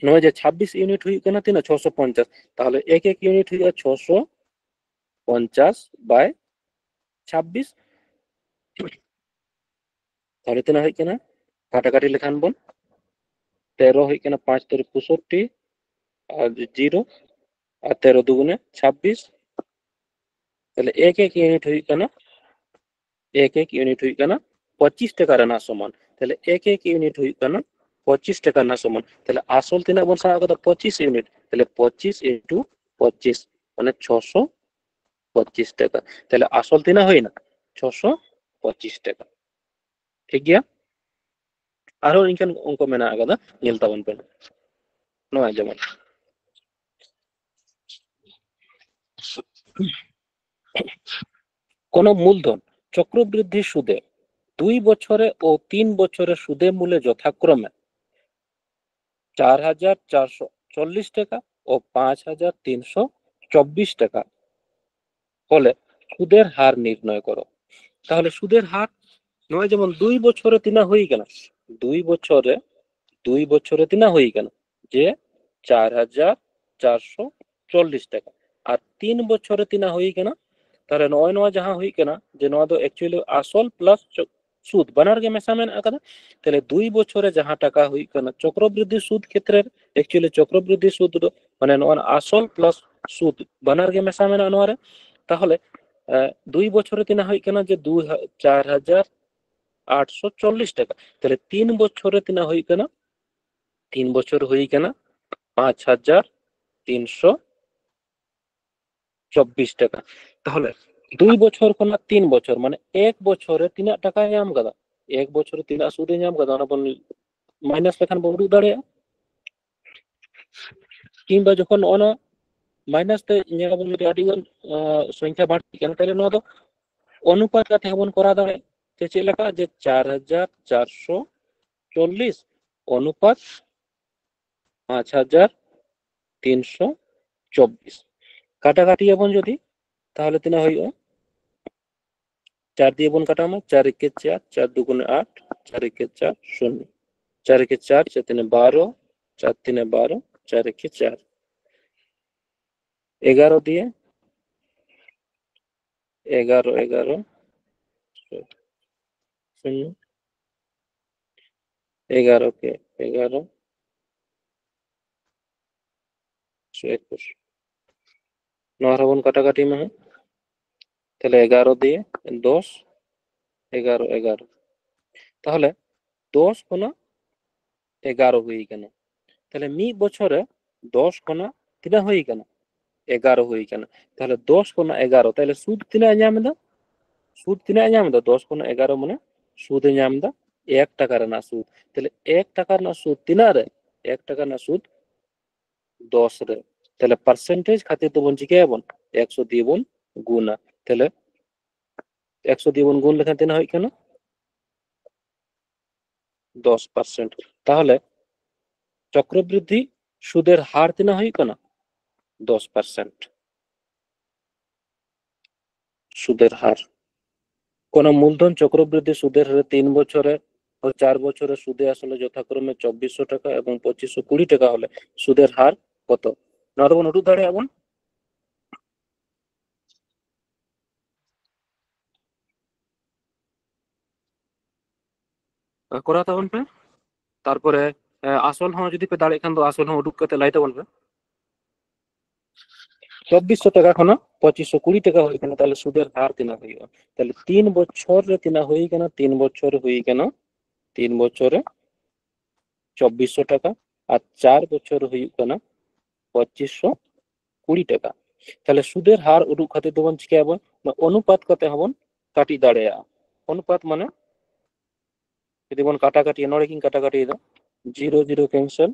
নয় যে 26 ইউনিট হই কেনা তিনা 650 তাহলে এক এক ইউনিট হইয়া 650 বাই 26 তাহলে তিনা হই কেনা কাটাকাটি লেখান বন 13 হই কেনা 5 3 65 আর 0 আর 13 দুগুণে 26 তাহলে এক এক ইউনিট হই কেনা एक एक यूनिट हुई ना 25 টাকা না সমান তাহলে এক এক ইউনিট हुई না 25 টাকা না সমান তাহলে আসল তিনা বন সারা কথা 25 ইউনিট তাহলে 25 ইনটু 25 মানে 625 টাকা তাহলে আসল তিনা হই না 625 টাকা ঠিক গিয়া আরো ইনকান অঙ্ক মেনা আগা নিল তাবন পেন নয় যেমন কোন মূলধন চক্রবৃদ্ধি সুদে 2 বছরে ও 3 বছরে সুদে মূলে যথাক্রমে 4,440 টাকা ও 5,324 টাকা হলে সুদের হার নির্ণয় করো তাহলে সুদের হার নয় যেমন 2 বছরে তিনা হই কেন 2 বছরে তিনা হই কেন যে 4,440 টাকা আর 3 বছরে তিনা হই কেন তাহলে নয় নয় যাহা হই কেনা যে নয় তো एक्चुअली আসল প্লাস সুদ বানার গে মেসামেন আকাদা তাহলে 2 বছরে যাহা টাকা হই কেনা চক্রবৃদ্ধি সুদ ক্ষেত্রে एक्चुअली চক্রবৃদ্ধি সুদ মানে নয় আসল প্লাস সুদ বানার গে মেসামেন আনোয়ারে তাহলে 2 বছরে তিনা হই কেনা যে 4,840 টাকা তাহলে 3 বছরে তিনা হই কেনা 3 বছর হই কেনা 5,324 টাকা তাহলে 2 বছর কোনা 3 বছর মানে 1 বছরে তিনা টাকা এম কাদা 1 বছরে তিনা সুদে এম কাদা না বন মাইনাস লেখান বড় দাঁড়ে কিংবা যখন অন মাইনাস তে ñega বন যদি আদিগন সংখ্যা বাড়তি কেন তাহলে নো তো অনুপাত কাতে বন করা দাঁড়ে যে চে লেখা যে 4,440 অনুপাত 5,324 কাটাকাটি এবং যদি তাহলে তিনা হইও 4 দিয়ে বন কাটামো 4 একে 4 4 দুগুণে 8 4 একে 4 0 4 একে 4 4 তিনে 12 4 তিনে 12 4 একে 4 11 দিয়ে 11 11 0 11 কে 11 21 নয় বন কাটাকাটি মে তাহলে 11 দিয়ে 10 11 11 তাহলে 10 কোনা 11 হই কেন তাহলে মি বছরে 10 কোনা তিনা হই কেন 11 হই কেন তাহলে 10 কোনা 11 তাহলে সুদ তিনা ñam দা সুদ তিনা ñam দা 10 কোনা 11 মানে সুদ ñam দা 1 টাকা না সুদ তাহলে 1 টাকা না সুদ তিনা রে 1 টাকা না সুদ 10 রে তাহলে পার্সেন্টেজ খাतिर তো বন চিকে বন 100 দিয়ে বন গুণা তাহলে 100 দিয়ে বন গুণ লেখা তিনা হই কেন 10% তাহলে চক্রবৃদ্ধি সুদের হার তিনা হই কেন 10% সুদের হার কোন মূলধন চক্রবৃদ্ধি সুদের হারে 3 বছরে ও 4 বছরে সুদে আসলে যথাক্রমে 2400 টাকা এবং 2520 টাকা হলে সুদের হার কত নরবন উঠু দাঁড়ে এমন করা তখন পে তারপরে আসল হ্যাঁ যদি পে দাঁড়ে খান তো আসল হ্যাঁ উডুক করতে লাইতে বলবে 2400 টাকা খানা 2520 টাকা হই কেন তাহলে সুদের হার তিনা হইব তাহলে 3 বছর রে তিনা হই কেন 3 বছর হই কেন 3 বছরে 2400 টাকা আর 4 বছর হই কেন 2520 টাকা তাহলে সুদের হার উডুক খাतिर দবন চিকে হবো না অনুপাত কতে হবন কাটি দাঁড়ায়া অনুপাত মানে যদি বন কাটাকাটি নড়ে কিন কাটাকাটি দা 0 0 ক্যান্সেল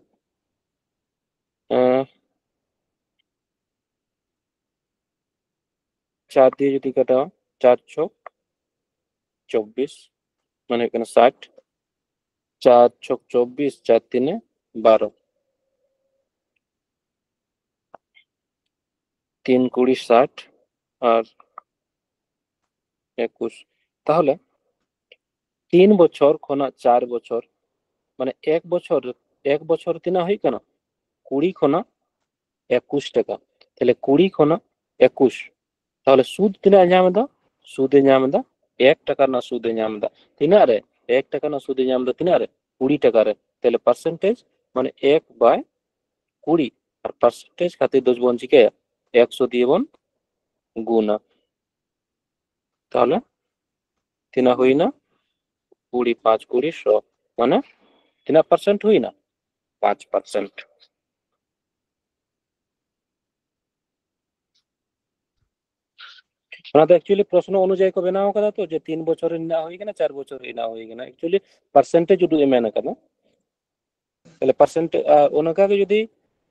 4 দিয়ে যদি কাটা 4 ছক 24 মানে এখানে 60 4 ছক 24 4 তিনে 12 3 20 60 আর 21 তাহলে 3 বছর খনা 4 বছর মানে এক বছর তিনা হই কেন 20 খনা 21 টাকা তাহলে 20 খনা 21 তাহলে সুদ তিনা ᱧᱟᱢ ᱮᱫᱟ সুদে ᱧᱟᱢ ᱮᱫᱟ 1 টাকা না সুদে ᱧᱟᱢ ᱮᱫᱟ তিনা রে 1 টাকা না সুদে ᱧᱟᱢ ᱮᱫᱟ তিনা রে 20 টাকা রে তাহলে পার্সেন্টেজ মানে 1/20 আর পার্সেন্টেজ খাतिर 10 বন চিকায়া 100 দিয়ে বন গুণা তাহলে তিনা হই না 20 5 20 100 মানে তিনা পার্সেন্ট হই না 5%। ওনাদের एक्चुअली প্রশ্ন অনুযায়ী को बनाव कदा तो जे 3 বছর না হই কিনা 4 বছর না হই কিনা एक्चुअली পার্সেন্টেজ যদি মেনে কেন তাহলে পার্সেন্ট ওনাকে যদি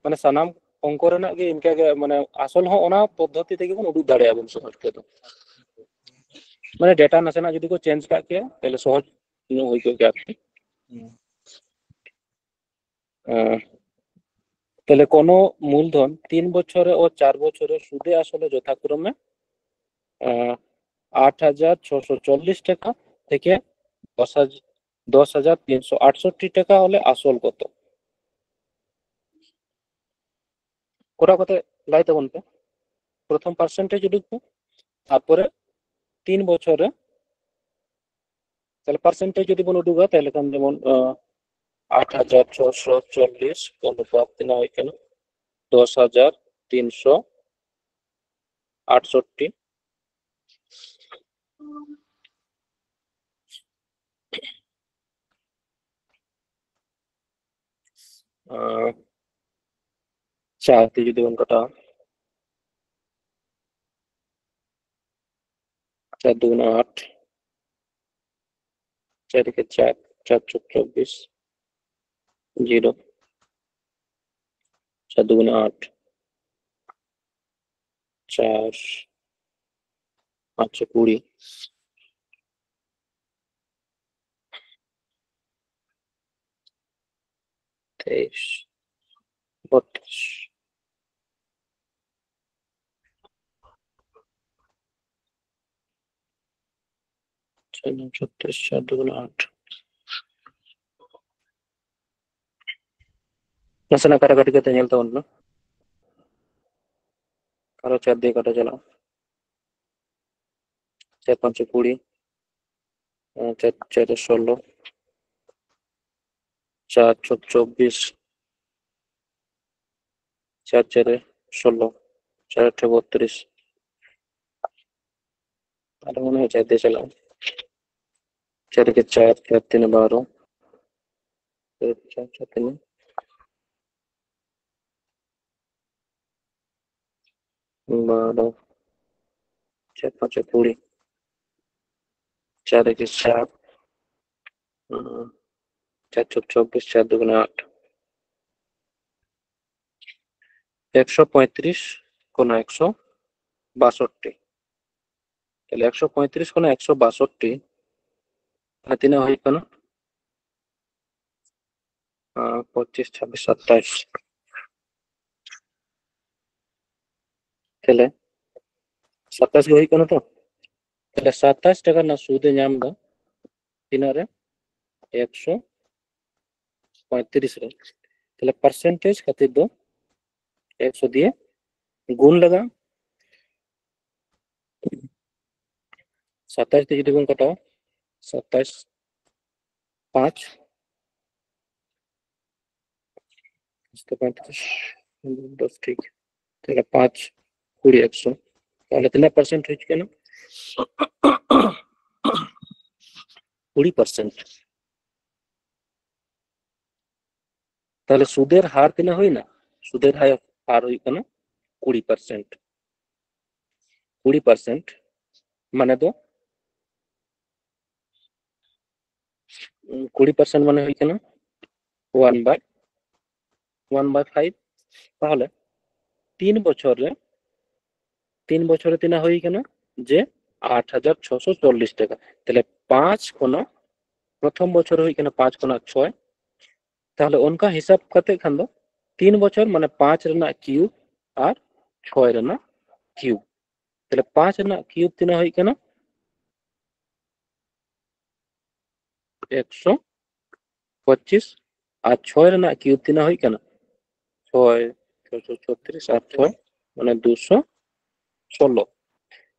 মানে সানাম অঙ্ক রেনা গে ইনকা গে মানে আসল হ ওনা পদ্ধতি থেকে কোন উডুক দাঁড়ায় আবন সহজ করে মানে ডেটা নাসেনা যদি को চেঞ্জ का के তাহলে সহজ হই को क्या তাহলে কোন মূলধন 3 বছরে ও 4 বছরে সুদে আসলে যথাক্রমে 8,640 টাকা থেকে 10,368 টাকা হলে আসল কত কোটা কত লাইতে বলতে প্রথম পার্সেন্টেজ উঠবে তারপরে 3 বছরে তাহলে পার্সেন্টেজ যদি বন উঠবে তাহলে কাম যেমন 8,640 অনুপাত না হয় কেন 10,368 চারটি যদি অঙ্কটা 4 দুগুণে 8 4 4 4 চোক 24 0 4 দুগুণে 8 4 5 20 23 32 36 4 দুগুণে 8 নাসনা কাটাকাটি করতে ñel tawon na কারো 4 দিয়ে কাটা চালাও 4 5 20 4 4 16 4 চোক 24 4 4 16 4 8 32 আর মনে হয় 4 দিয়ে চালাও 4 के 4 4 3 12 4 4 3 12 4 5 20 4 के 4 4 চোক 24 4 দুগুণে 8 135 কোণ 162 তাহলে 135 কোণ 162 মানে তিনে হয় কেন 25 26 27 তাহলে 27 হই কেন তো তাহলে 27 টাকা না সুদে ᱧᱟᱢ ᱫᱟ তিনারে 135 রে তাহলে পার্সেন্টেজ খাतिर দो 100 দিয়ে গুণ লাগা 27 দিয়ে যদি গুণ কাটাও 27 5 35 10 ঠিক তাহলে 5 20 100 তাহলে তিনা পার্সেন্ট হইছে কেন 20% তাহলে সুদের হার তিনা হই না সুদের হার হই কেন 20% 20% মানে তো 20% মানে হই কেন 1/5 তাহলে 3 বছরে তিনা হই কেন যে 8,640 টাকা তাহলে 5 কোণ প্রথম বছর হই কেন 5 কোণ 6 তাহলে उनका হিসাব করতে খান দো 3 বছর মানে 5 রেনা কিউব আর 6 রেনা কিউব তাহলে 5 রেনা কিউব তিনা হই কেন 125 আর 6 ᱨᱮᱱᱟᱜ কিউব ᱛᱤᱱᱟᱹᱜ ᱦᱩᱭ ᱠᱟᱱᱟ 6 636 আর 6 মানে 216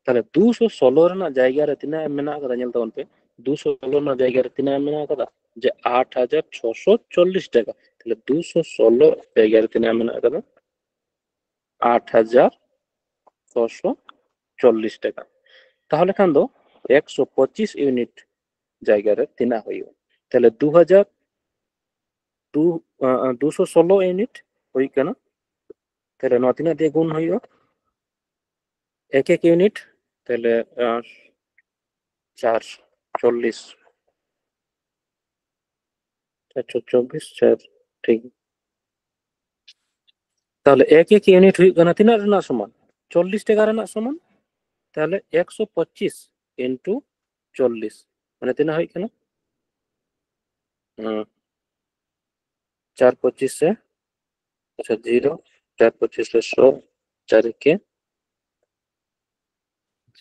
তাহলে 216 ᱨᱮᱱᱟᱜ ᱡᱟᱭᱜᱟ ᱨᱮ ᱛᱤᱱᱟᱹᱜ ᱮᱢ ᱢᱮᱱᱟᱜ ᱟᱠᱟᱫᱟ ᱧᱮᱞ ᱛᱟᱵᱚᱱ ᱯᱮ 216 ᱨᱮᱱᱟᱜ ᱡᱟᱭᱜᱟ ᱨᱮ ᱛᱤᱱᱟᱹᱜ ᱮᱢ ᱢᱮᱱᱟᱜ ᱟᱠᱟᱫᱟ যে 8640 টাকা তাহলে 216 জায়গা রে তিনাম মেনা আকাদা 8640 টাকা তাহলে খান দো 125 ইউনিট জায়গা রে তিনা হইও তাহলে 216 ইউনিট হই কেন তাহলে নো তিনা দিয়ে গুণ হইও এক এক ইউনিট তাহলে 440 424 4 ঠিক তাহলে এক এক ইউনিট হই কেন তিনা রেনা সমান 40 টাকা রেনা সমান তাহলে 125 ইনটু 40 মানে তিনা হই কেন 425 से अच्छा 0 425 से 100 4 के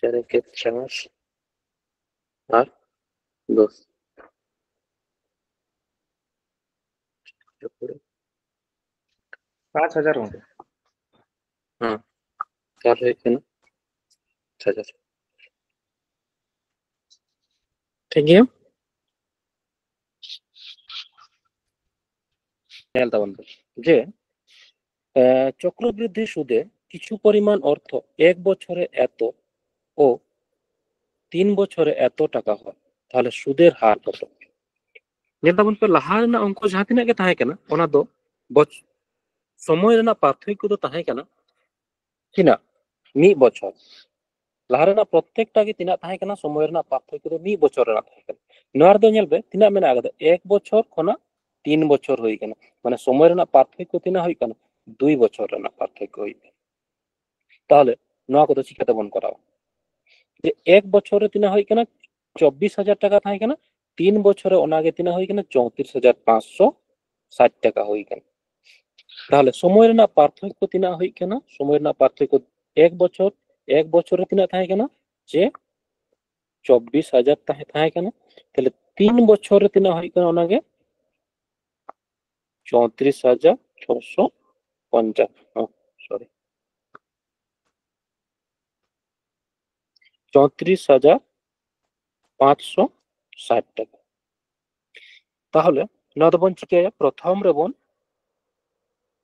4 के 4 और 2 5,000 होंगे। हाँ 4 है क्या ना 1000 ठीक है খেয়ালটা বন্ধু যে চক্রবৃদ্ধি সুদে কিছু পরিমাণ অর্থ এক বছরে এত ও 3 বছরে এত টাকা হয় তাহলে সুদের হার কত যেটা বলতে লাহা না অঙ্ক যাহা তিনাকে তাহে কেনা ওনা দো সময় রেনা পার্থক্য তো তাহে কেনা কিনা মি বছর লাহা রেনা প্রত্যেকটা গে তিনা তাহে কেনা সময় রেনা পার্থক্য তো মি বছর রেনা তাহে কেনা নয়ার দো ñelবে তিনা মেনা আগদা এক বছর খনা 3 বছর হই কেনা মানে সময় রেনা পার্থক্য তিনা হই কেনা 2 বছর রেনা পার্থক্য হই তাহলে নয়া কত শিখাতে বন করাও যে এক বছরে তিনা হই কেনা 24,000 টাকা তাহে কেনা 3 বছরে ওনাগে তিনা হই কেনা 34,560 টাকা হই কেনা তাহলে সময় রেনা পার্থক্য তিনা হই কেনা সময় রেনা পার্থক্য এক বছরে তিনা তাহে কেনা যে 24,000 তাহে কেনা তাহলে 3 বছরে তিনা হই কেনা ওনাগে 34,650 সরি 34,560 টাকা তাহলে নদবন চিকে প্রথম রে বন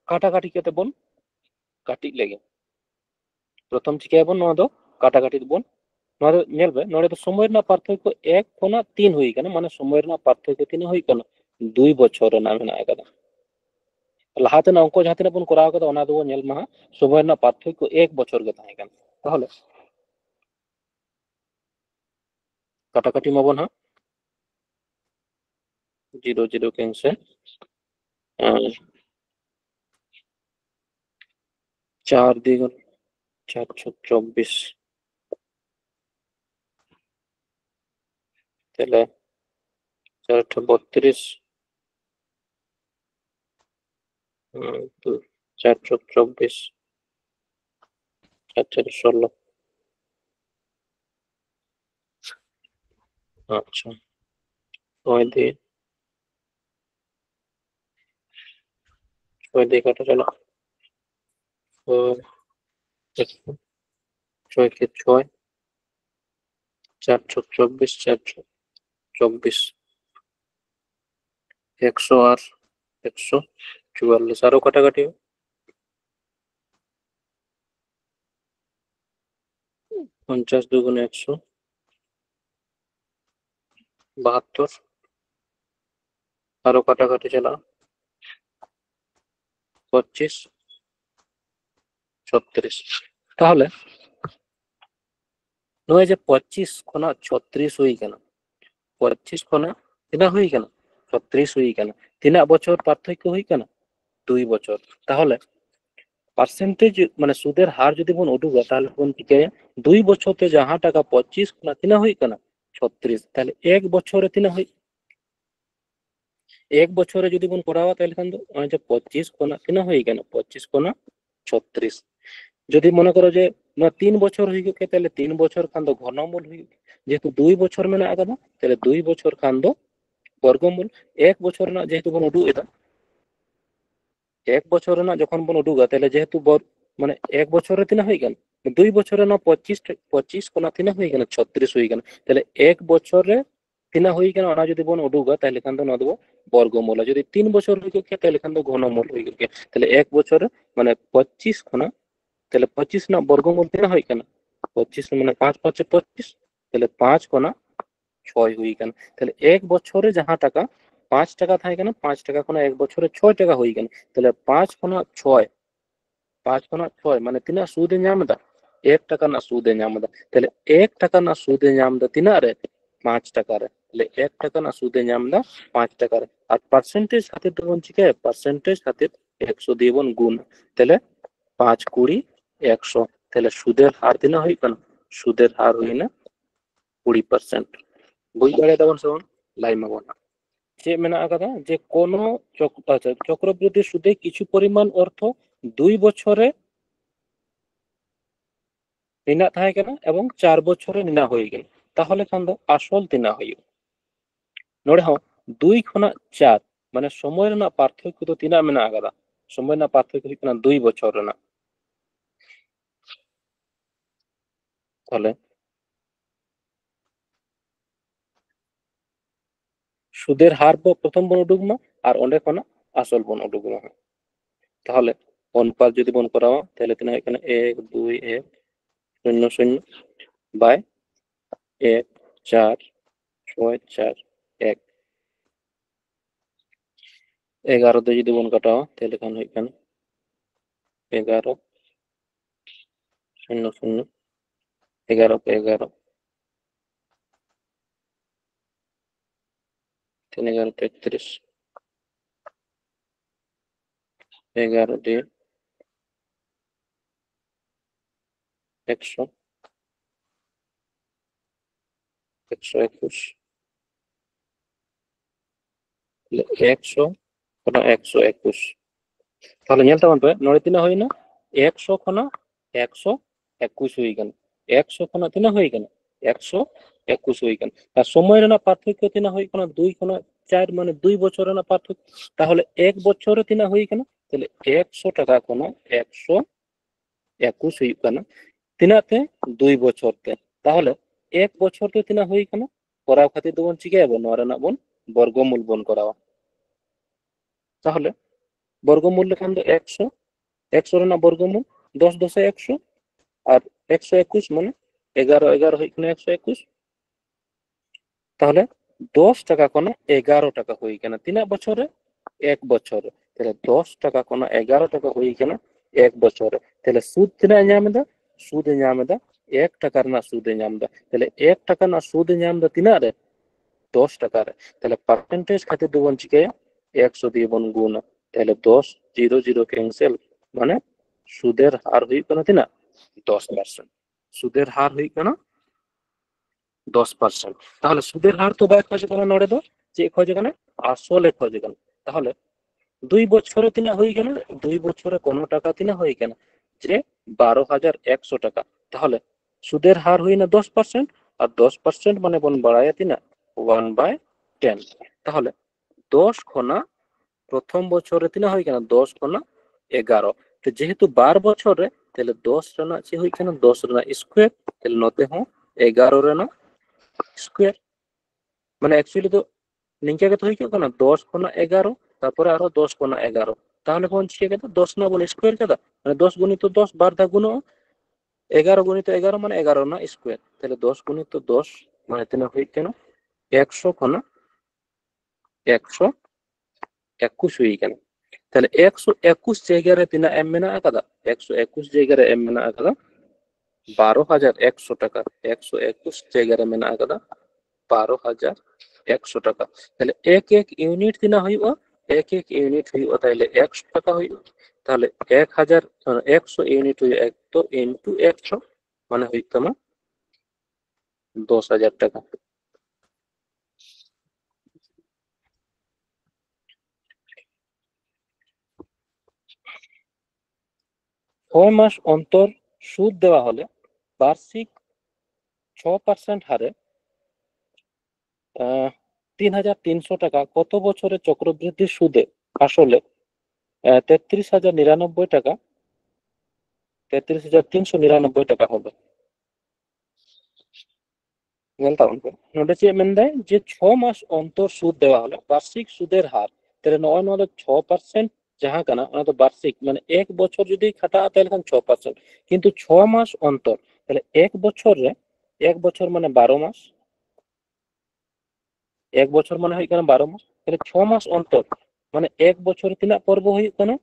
কাটাকাটি কেতে বন কাটি লেগে প্রথম চিকে বন নদ কাটাকাটি বন নদ নেলবে নড়ে তো সময় না পার্থক্য 1 কোনা 3 হই কেন মানে সময় না পার্থক্য 3 হই কেন 2 বছর না মেনা আকাদা লাহাতে না অঙ্ক যাতে বন করা আকাদা ওনা দো নেল মা সময় না পার্থক্য 1 বছর গে তাহে কেন তাহলে কাটাকাটি মবন হা 0 0 कैंसिल 4 দ্বিগুণ 424 তাহলে 432 424 416 আচ্ছা 6 দিয়ে কাটা চলো 6 के 6 424 424 100 আর 144 আরো কাটাকাটি 50 দুগুণে 100 72 আরো কাটাকাটি চলা 25 36 তাহলে নয় যে 25 খনা 36 হই কেন 25 খনা তিনা হই কেন 36 হই কেন তিনা বছর পার্থক্য হই কেন 2 বছর তাহলে পার্সেন্টেজ মানে সুদের হার যদি বন উঠুগা তাহলে কোন দিকে 2 বছরতে যাহা টাকা 25 খনা তিনা হই কেন 36 তাহলে এক বছরে তিনা হই এক বছরে যদি বন করাওয়া তাহলে খান যে 25 কোনা তিনা হই কেন 25 কোনা 36 যদি মনে করো যে না 3 বছর হই গে তাহলে 3 বছর খান ঘনমূল হই যেহেতু 2 বছর মেনা আগাদা তাহলে 2 বছর খান বর্গমূল 1 বছর রেনাᱜ যেহেতু বন উডুক এদা 1 বছর রেনাᱜ যখন বন উডুগা তাহলে যেহেতু মানে 1 বছরে তিনা হই গেল 2 বছরে না 25 কোনা তিনা হই গেল 36 হই গেল তাহলে 1 বছরে তিনা হই গেল ওনা যদি বন উডুগা তাহলে খান তো না দেব বর্গমূল আর যদি 3 বছর হই গেল তাহলে খান তো ঘনমূল হই গেল তাহলে 1 বছরে মানে 25 কোনা তাহলে 25 না বর্গমূল তিনা হই কেন 25 মানে 5 5 25 তাহলে 5 কোনা 6 হই কেন তাহলে 1 বছরে যাহা টাকা 5 টাকা থাকে কেন 5 টাকা কোনা 1 বছরে 6 টাকা হই কেন তাহলে 5 কোনা 6 5 কোনা 6 মানে তিনা সুদে ᱧᱟᱢᱫᱟ 1 টাকা না সুদে ᱧᱟᱢᱫᱟ তাহলে 1 টাকা না সুদে ᱧᱟᱢᱫᱟ তিনা রে 5 টাকা রে তাহলে 1 টাকা না সুদে ᱧামদা 5 টাকা রে আর পার্সেন্টেজ খাতির তো বন চিকে পার্সেন্টেজ খাতির 100 দিয়ে বন গুণ তাহলে 5 20 100 তাহলে সুদের হার তিনা হই কেন সুদের হার হই না 20% বুঝ দাঁড়িয়ে তখন শোন লাইন মাবন যে মেনা আকাদা যে কোন চক্রবৃদ্ধি সুদে কিছু পরিমাণ অর্থ 2 বছরে নিনা থাকে কেন এবং 4 বছরে নিনা হয়ে গেল তাহলে খান দো আসল তিনা হইব নোড়ে হও 2 খনা 4 মানে সময় রেনা পার্থক্য তো তিনা মেনা আকাদা সময় না পার্থক্য হই কেনা 2 বছর রেনা তাহলে সুদের হার প্রথম বন উডুকমা আর অন্ডে খনা আসল বন উডুকমা তাহলে অনুপাত যদি বন করাও তাহলে তিনা এখানে 1 2 1 0 0 বাই 1 4 6 4 1 11 দিয়ে যদি বন কাটাও তাহলে এখানে এখানে 11 0 0 11 पे 11 3 11 33 11 দিয়ে 100 121 100 খনা 121 তাহলে ñel taban pe nore tina hoyna 100 Khana 121 হই গেল 100 খনা তিনা হই গেল 121 হই গেল আর সময় রেনা পার্থক্য তিনা হই কোনা 2 কোনা 4 মানে 2 বছর রেনা পার্থক্য তাহলে 1 বছরে তিনা হই কেন তাহলে 100 টাকা কোনা 121 হই কেন তিনাতে 2 বছরতে তাহলে 1 বছরতে তিনা হই কেন করাও খাতির দবন চিকাইবো নরে না বন বর্গমূল বন করাও তাহলে বর্গমূল লেখান তো 100 100 রেনা বর্গমূল 10 10 100 আর 121 মানে 11 11 হই কেন 121 তাহলে 10 টাকা কোনা 11 টাকা হই কেন তিনা বছরে 1 বছরে তাহলে 10 টাকা কোনা 11 টাকা হই কেন 1 বছরে তাহলে সুদ তিনা ᱧামদা সুদে ᱧামদা 1 টাকা না সুদে ᱧামদা তাহলে 1 টাকা না সুদে ᱧামদা তিনা রে 10 টাকা রে তাহলে পার্সেন্টেজ খাতে দুবন চিকে 100 দিয়ে বন গুণ তাহলে 10 0 0 ক্যান্সেল মানে সুদের হার হই কেন তিনা 10% সুদের হার হই কেন 10% তাহলে সুদের হার তো বাই খোঁজে কেন নড়ে দো যে খোঁজে কেন আসলে খোঁজে কেন তাহলে 2 বছরে তিনা হই কেন 2 বছরে কোন টাকা তিনা হই কেন যে 12,100 টাকা তাহলে সুদের হার হই না 10% আর 10% মানে বন বাড়ায় তিনা 1/10 তাহলে 10 খনা প্রথম বছরে তিনা হই কেন 10 খনা 11 তো যেহেতু 12 বছরে তাহলে 10 রেনা যে হই কেন 10 রেনা স্কয়ার তাহলে নতে হো 11 রেনা স্কয়ার মানে অ্যাকচুয়ালি তো নিচে তো হই কেন 10 খনা 11 তারপরে আরো 10 খনা 11 তাহলে কোন চিকে কেন 10 না বলে স্কয়ার কেদা মানে 10 গুণিত 10 বার দা গুণ 11 গুণিত 11 মানে 11 না স্কয়ার তাহলে 10 গুণিত 10 মানে তিনা হই কেন 100 খনা 121 হই কেন তাহলে 121 জায়গায় তিনা এম মেনা আকাদা 121 জায়গায় এম মেনা আকাদা 12,100 টাকা 121 জায়গায় মেনা আকাদা 12,100 টাকা তাহলে এক এক ইউনিট তিনা হইব এক এক ইউনিট হইব তাহলে 100 টাকা হইব তাহলে 1000 100 ইউনিট হইব এক তো ইনটু 100 মানে হইতো না 10,000 টাকা ছয় মাস অন্তর সুদ দেওয়া হলে বার্ষিক 6% হারে 3,300 টাকা কত বছরের চক্রবৃদ্ধি সুদে আসলে 33,099 টাকা, 33,399 টাকা হবে। ᱱᱚᱰᱮ ᱪᱮᱫ ᱢᱮᱱᱫᱟᱭ ᱡᱮ 6 মাস অন্তর সুদ দেওয়া হলে বার্ষিক সুদের হার, তাহলে নয় 6% যাহা কানা ওনা তো বার্ষিক মানে এক বছর যদি খাটায় তাহলে 6%, কিন্তু 6 মাস অন্তর তাহলে এক বছর মানে 12 মাস, এক বছর মানে হয়ে গেল 12 মাস, তাহলে 6 মাস অন্তর মানে এক বছরে তিনা পর্ব হয়ে কানা,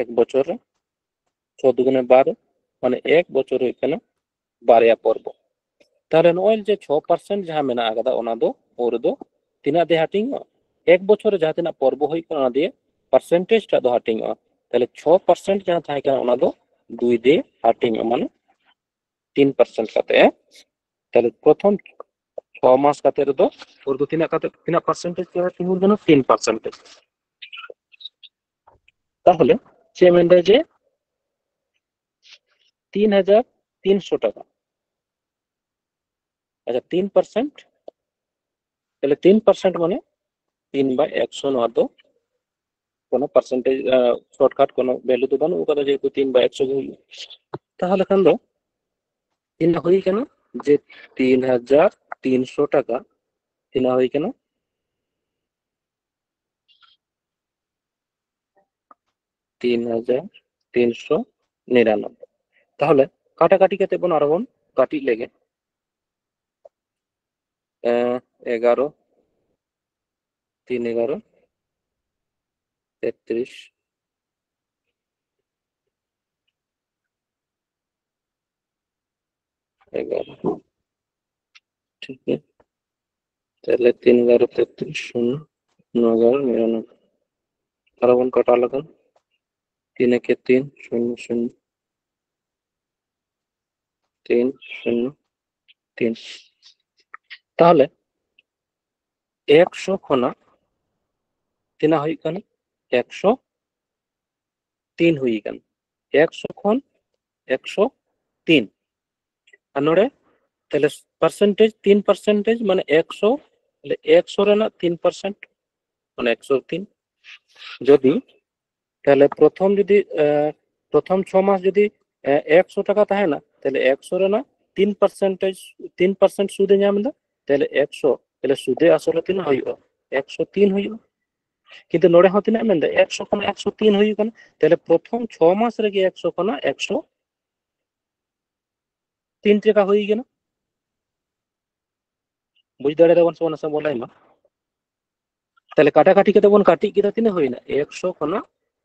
এক বছরে 6 দুগুণে 12 মানে এক বছর হয়ে কানা 12 পর্ব। তাহলে নয় যে 6% যাহা মেনা আকাদা ওনা দো ওর দো তিনা দে হাটিং এক বছরে যাহা তিনা পর্ব হই কানা ওনা দিয়ে পার্সেন্টেজটা দো হাটিং, তাহলে 6% যাহা থাকে কানা ওনা দো 2 দিয়ে হাটিং মানে 3% কাতে। তাহলে প্রথম 6 মাস কাতে দো ওর দো তিনা কাতে তিনা পার্সেন্টেজ কে হাটিং হল না 3%। তাহলে সে মেনদে যে 3,300 টাকা, আচ্ছা 3%, তাহলে 3% মানে 3/100 নয় দো কোনো পার্সেন্টেজ শর্টকাট কোনো ভ্যালু তো বানু ওটা যেহেতু 3/100 হইল, তাহলে খান দো তিনা হই কেন যে 3,300 টাকা তিনা হই কেন 3,399। তাহলে কাটাকাটি কেতে বন আরো বন কাটি লেগে 11 3 11 33 11, ঠিক আছে। তাহলে 3 11 33 শূন্য 9 11 99 আরো বন কাটা লাগান 3 1 3 0 0 3 0 3। তাহলে 100 খনা তিনা হই কানা 103 হই কান 100 খন 103 আর নড়ে তাহলে পার্সেন্টেজ 3% মানে 100, তাহলে 100 রেনা 3% মানে 103। যদি তাহলে প্রথম যদি প্রথম 6 মাস যদি 100 টাকা থাকে না তাহলে 100 রেনা 3% সুদে ñam দা, তাহলে 100 তাহলে সুদে আসলে তিনা হইব 103 হইব। কিন্তু নড়ে হতে না মেন্দা 100 কোন 103 হইব কেন, তাহলে প্রথম 6 মাস রেগে 100 কোন 103 টাকা হই গেল। বুঝ দাঁড়ে দেবন সমান সব বলাই মা, তাহলে কাটাকাটি কেতে বন কাটি কিটা তিনে হই না 100 কোন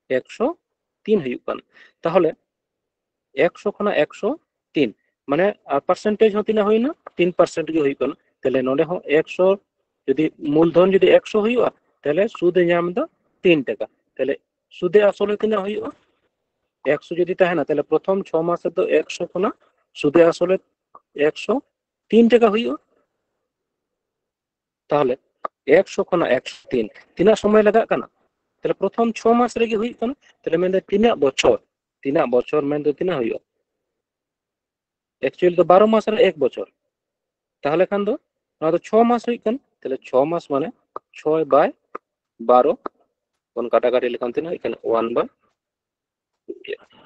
103 হইব কেন। তাহলে 100 কোন 103 মানে পার্সেন্টেজ হতি না হই না 3% গে হই কেন, তাহলে নড়ে হ 100 যদি মূলধন যদি 100 হইব তাহলে সুদে ñam দা 3 টাকা, তাহলে সুদে আসলে তিনা হইব 100 যদি তাহে না তাহলে প্রথম 6 মাসে তো 100 কোন সুদে আসলে 103 টাকা হইব। তাহলে 100 কোন 103 তিনা সময় লাগা কানা, তাহলে প্রথম 6 মাস রেগে হই কানা, তাহলে মেন্দে তিনা বছর মেন্দে তিনা হইব एक्चुअली तो 12 মাস আর 1 বছর, তাহলে খান দো না তো 6 মাস হই কান, তাহলে 6 মাস মানে 6/12 কোন কাটাকাটি লিখান তিনা এখানে 1/2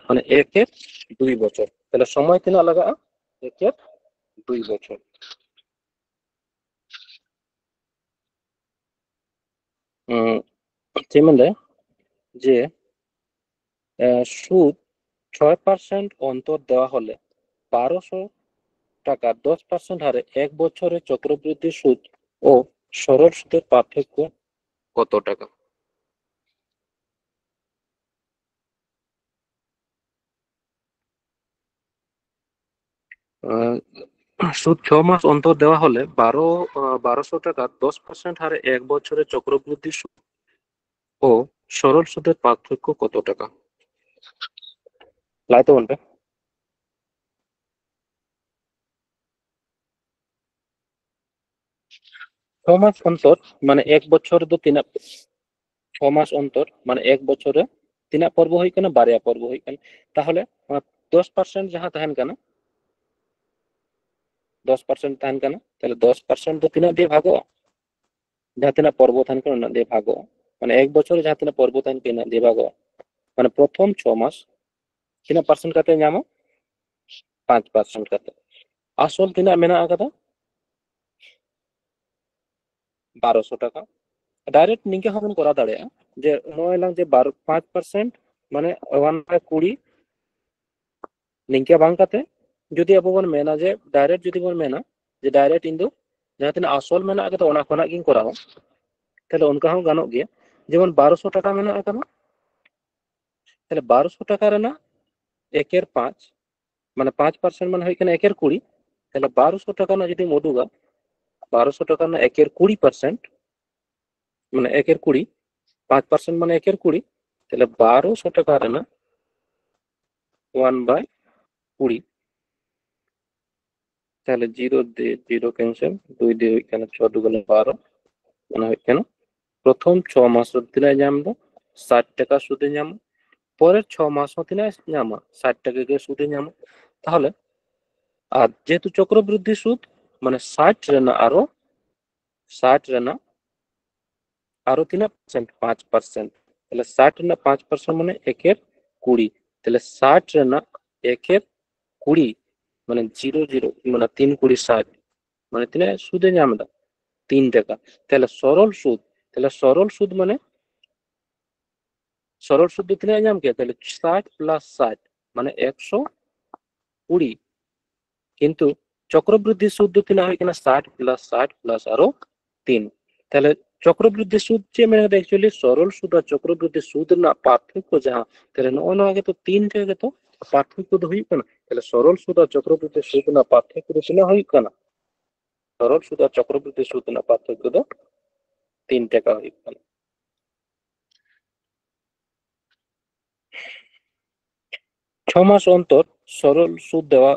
মানে 1 এর 2 বছর, তাহলে সময় তিনা লাগা 1 এর 2 বছর। যেমন যে সুদ 6% অন্তর দেওয়া হলে 1200 টাকা 10% হারে এক বছরে চক্রবৃদ্ধি সুদ ও সরল সুদের পার্থক্য কত টাকা? সুদ 6 মাস অন্তর দেওয়া হলে 1200 টাকা 10% হারে এক বছরে চক্রবৃদ্ধি সুদ ও সরল সুদের পার্থক্য কত টাকা? লাইতে বলবে 6 মাস অন্তর মানে এক বছরে তো 6 মাস অন্তর মানে এক বছরে তিনা পর্ব হই কেন 12 পর্ব হই কেন, তাহলে 10% যাহা তাহেন কেন 10% তাহেন কেন, তাহলে 10% তো তিনা দিয়ে ভাগো ᱡᱟᱦᱟᱸ ᱛᱤᱱᱟᱹᱜ ᱯᱚᱨᱵᱚ ᱛᱟᱦᱮᱱ ᱠᱟᱱᱟ ᱚᱱᱟ ᱫᱤᱭᱮ ᱵᱷᱟᱜᱚᱜᱼᱟ, ᱢᱟᱱᱮ ᱮᱠ ᱵᱚᱪᱷᱚᱨ ᱡᱟᱦᱟᱸ ᱛᱤᱱᱟᱹᱜ ᱯᱚᱨᱵᱚ ᱛᱟᱦᱮᱱ ᱠᱟᱱᱟ ᱚᱱᱟ ᱫᱤᱭᱮ ᱵᱷᱟᱜᱚᱜᱼᱟ, মানে প্রথম 6 মাস ᱛᱤᱱᱟᱹᱜ পার্সেন্ট ᱠᱟᱛᱮ ᱧᱟᱢᱟ 5% ᱠᱟᱛᱮ, আসল ᱛᱤᱱᱟᱹᱜ ᱢᱮᱱᱟᱜ ᱟᱠᱟᱫᱟ 1200 টাকা। ডাইরেক্ট নিকে হবেন করা দাঁড়ায় যে নয় লাখ যে 5% মানে 1/20 নিকে বাং কাতে যদি আবো বন মেনা যে ডাইরেক্ট যদি বন মেনা যে ডাইরেক্ট ইন্দু যাহাতে আসল মেনা আকাদা ওনা খনা গিং করাও তাহলে উনকা হন গানক গিয়া, যেমন 1200 টাকা মেনা আকাদা তাহলে 1200 টাকা রেনা একের 5 মানে 5% মানে হয় এখানে একের 20, তাহলে 1200 টাকা না যদি মডুগা 1200 টাকা না একের 20% মানে একের 20, 5% মানে একের 20, তাহলে 1200 টাকা রেনা 1/20, তাহলে 0 দিয়ে 0 ক্যান্সেল, 2 দিয়ে এখানে 6 দুগুণে 12 মানে হয় কেন প্রথম 6 মাস দিনে ñamda 60 টাকা সুদে ñam, পরের 6 মাস দিনে ñama 60 টাকা করে সুদে ñam, তাহলে আর যেহেতু চক্রবৃদ্ধি সুদ মানে 60 রেনা আরো 60 রেনা আরো 3% 5%, তাহলে 60 রেনা 5% মানে একের 20, তাহলে 60 রেনা একের 20 মানে 0 মানে 3 20 60 মানে তিনে সুদে ñamda 3 টাকা, তাহলে সরল সুদ মানে সরল সুদ তিনে ñam কে তাহলে 60 প্লাস 60 মানে 120, কিন্তু চক্রবৃদ্ধি সুদ তিনে হয় কিনা 60 প্লাস 60 প্লাস আরো 3, তাহলে চক্রবৃদ্ধি সুদ যে মানে অ্যাকচুয়ালি সরল সুদ আর চক্রবৃদ্ধি সুদ না পার্থক্য যাহা, তাহলে নয় আগে তো 3 টাকা তো পার্থক্য তো হইব না, তাহলে সরল সুদ আর চক্রবৃদ্ধি সুদ না পার্থক্য তো না হইব না, সরল সুদ আর চক্রবৃদ্ধি সুদ না পার্থক্য তো 3 টাকা হইব না। 6 মাস অন্তর সরল সুদ দেওয়া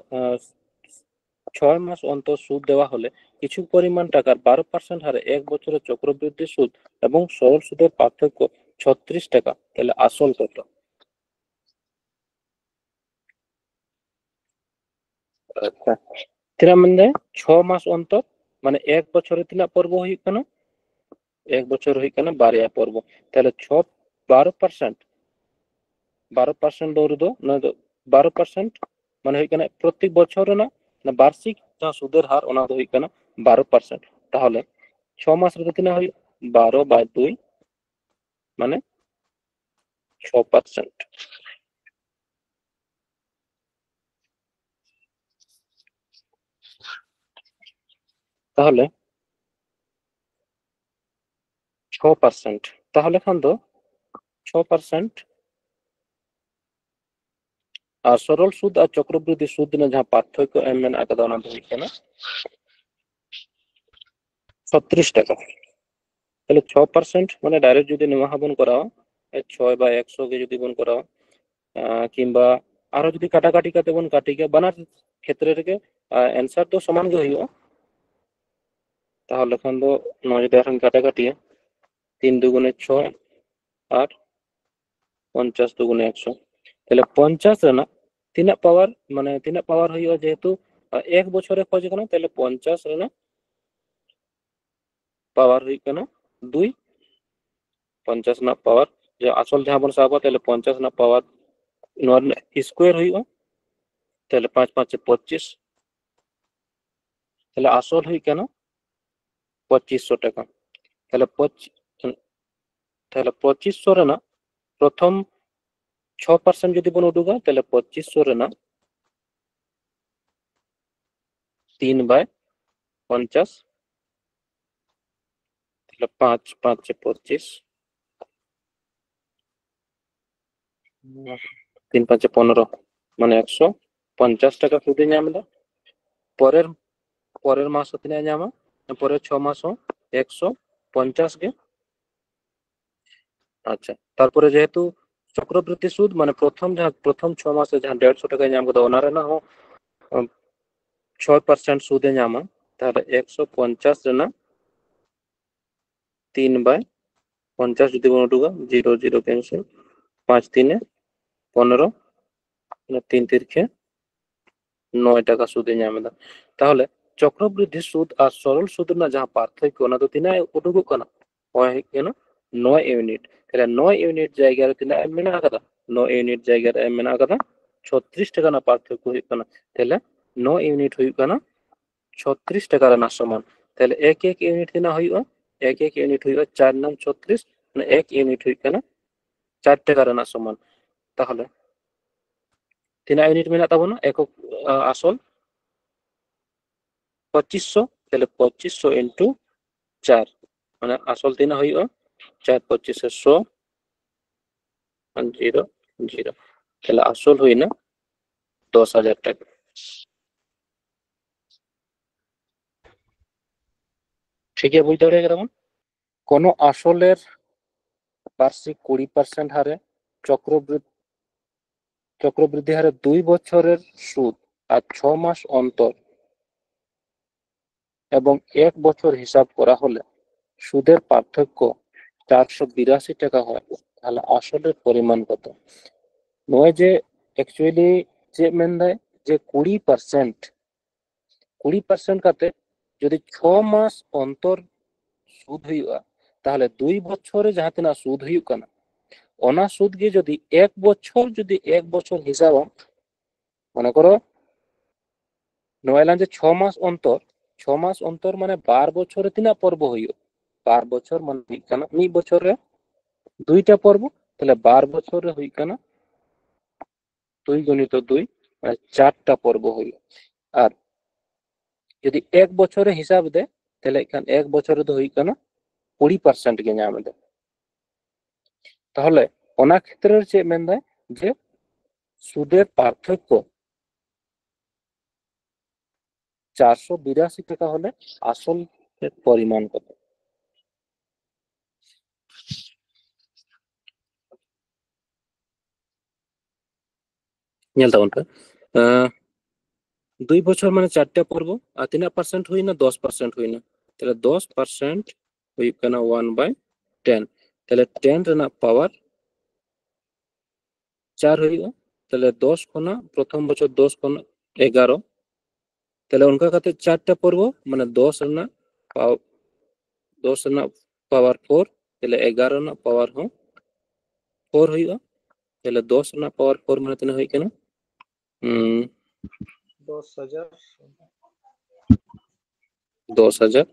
6 মাস অন্তর সুদ দেওয়া হলে কিছু পরিমাণ টাকার 12% হারে 1 বছরের চক্রবৃদ্ধি সুদ এবং সরল সুদের পার্থক্য 36 টাকা, তাহলে আসল কত? আচ্ছা, তিনা মানে 6 মাস অন্তর মানে 1 বছরে তিনা পর্ব হই কেন 1 বছর হই কেন 12 পর্ব, তাহলে 12% দৌড় দো না 12% মানে হই কেন প্রত্যেক বছর না না বার্ষিক যা সুদের হার ওনা হই কেন 12%, তাহলে 6 মাস রে তিনা হই 12/2 মানে 6%, তাহলে 6%, তাহলে খান তো 6% আর সরল সুদ আর চক্রবৃদ্ধি সুদ না যা পার্থক্য এম এন আকাদা ওনা হই কেন 36 টাকা, তাহলে 6% মানে ডাইরেক্ট যদি নেওয়া হবন করা 6 বা 100 কে যদি বন করা কিংবা আরো যদি কাটাকাটি কাতে বন কাটি কে বানার ক্ষেত্রে থেকে অ্যান্সার তো সমান গে হইব, তাহলে খান তো নয় যদি এখন কাটাকাটি 3 দুগুণে 6 আর 50 দুগুণে 100, তাহলে 50 রে না তিনা পাওয়ার মানে তিনা পাওয়ার হইব যেহেতু 1 বছরে খোঁজ কেন, তাহলে 50 রে না পাওয়ার হই কেন 2, 50 না পাওয়ার যে আসল যাহা বন সাবা তাহলে 50 না পাওয়ার নর স্কোয়ার হইব, তাহলে 5 5 25, তাহলে আসল হই কেন 2500 টাকা, তাহলে 2500 রে না প্রথম 6% যদি বন উডুগা তাহলে 2500 রে না 3/50, তাহলে 5 5 25, 3 5 15 মানে 150 টাকা সুদে ñamda, পরের পরের মাস তিনে ñama পরের 6 মাস 150 কে। আচ্ছা, তারপরে যেহেতু চক্রবৃদ্ধি সুদ মানে প্রথম 6 মাসে যা 150 টাকা ñam কথা ওনারে না 6% সুদে ñama, তাহলে 150 রে না 3/50 যদি কোনো টুকা 0 0 ক্যান্সেল, 5 3 15 3 3 9 টাকা সুদে ñamda, তাহলে চক্রবৃদ্ধি সুদ আর সরল সুদ না যাহা পার্থক্য না তো তিনা উডুকু কানা হয় কেন 9 ইউনিট তাহলে 9 ইউনিট জায়গায় তিনা এম মেনা কাদা 9 ইউনিট জায়গায় এম মেনা কাদা 36 টাকা না পার্থক্য হই কানা তাহলে 9 ইউনিট হই কানা 36 টাকা না সমান তাহলে এক এক ইউনিট তিনা হইও এক এক ইউনিট হইও 4 নাম 36 মানে এক ইউনিট হই কানা 4 টাকা না সমান তাহলে তিনা ইউনিট মেনা তাবো না একক আসল 2500 তাহলে 2500 ইন্টু 4 মানে আসল তিনা হইও 4 25 100 0 0 তাহলে আসল হই না 10,000 টাকা ঠিক আছে বুঝতে পারে কেমন কোন আসলের বার্ষিক 20% হারে চক্রবৃদ্ধি হারে 2 বছরের সুদ আর 6 মাস অন্তর এবং 1 বছর হিসাব করা হলে সুদের পার্থক্য 482 টাকা হয় তাহলে আসলের পরিমাণ কত নয় যে অ্যাকচুয়ালি যে মেন দেয় যে 20% কাতে যদি 6 মাস অন্তর সুদ হইবা তাহলে 2 বছরে যাহা তিনা সুদ হইউ কানা অনা সুদ গে যদি 1 বছর হিসাব মনে করো নয়লান যে 6 মাস অন্তর মানে 12 বছরে তিনা পর্ব হইও 12 বছর মানে হই কানা মি বছরে দুইটা পর্ব তাহলে 12 বছরে হই কানা 2 গুণিত 2 মানে 4টা পর্ব হইল আর যদি 1 বছরে হিসাব দেয় তাহলে এখান 1 বছরে তো হই কানা 20% গে ñam দেয় তাহলে অনা ক্ষেত্রের যে মেন দেয় যে সুদের পার্থক্য 482 টাকা হলে আসল পরিমাণ কত ñel tabon 2 বছর মানে 4টা পর্ব আর 3% হই না 10% হই না তাহলে 10% হই কানা 1/10 তাহলে 10 রেনা পাওয়ার 4 হইও তাহলে 10 খনা প্রথম বছর 10 খনা 11 তাহলে উনকা কাতে 4টা পর্ব মানে 10 রেনা 10 রেনা পাওয়ার 4 তাহলে 11 রেনা পাওয়ার 4 হইও তাহলে 10 রেনা পাওয়ার 4 মানে তিনা হই কেনা 10,000 10,000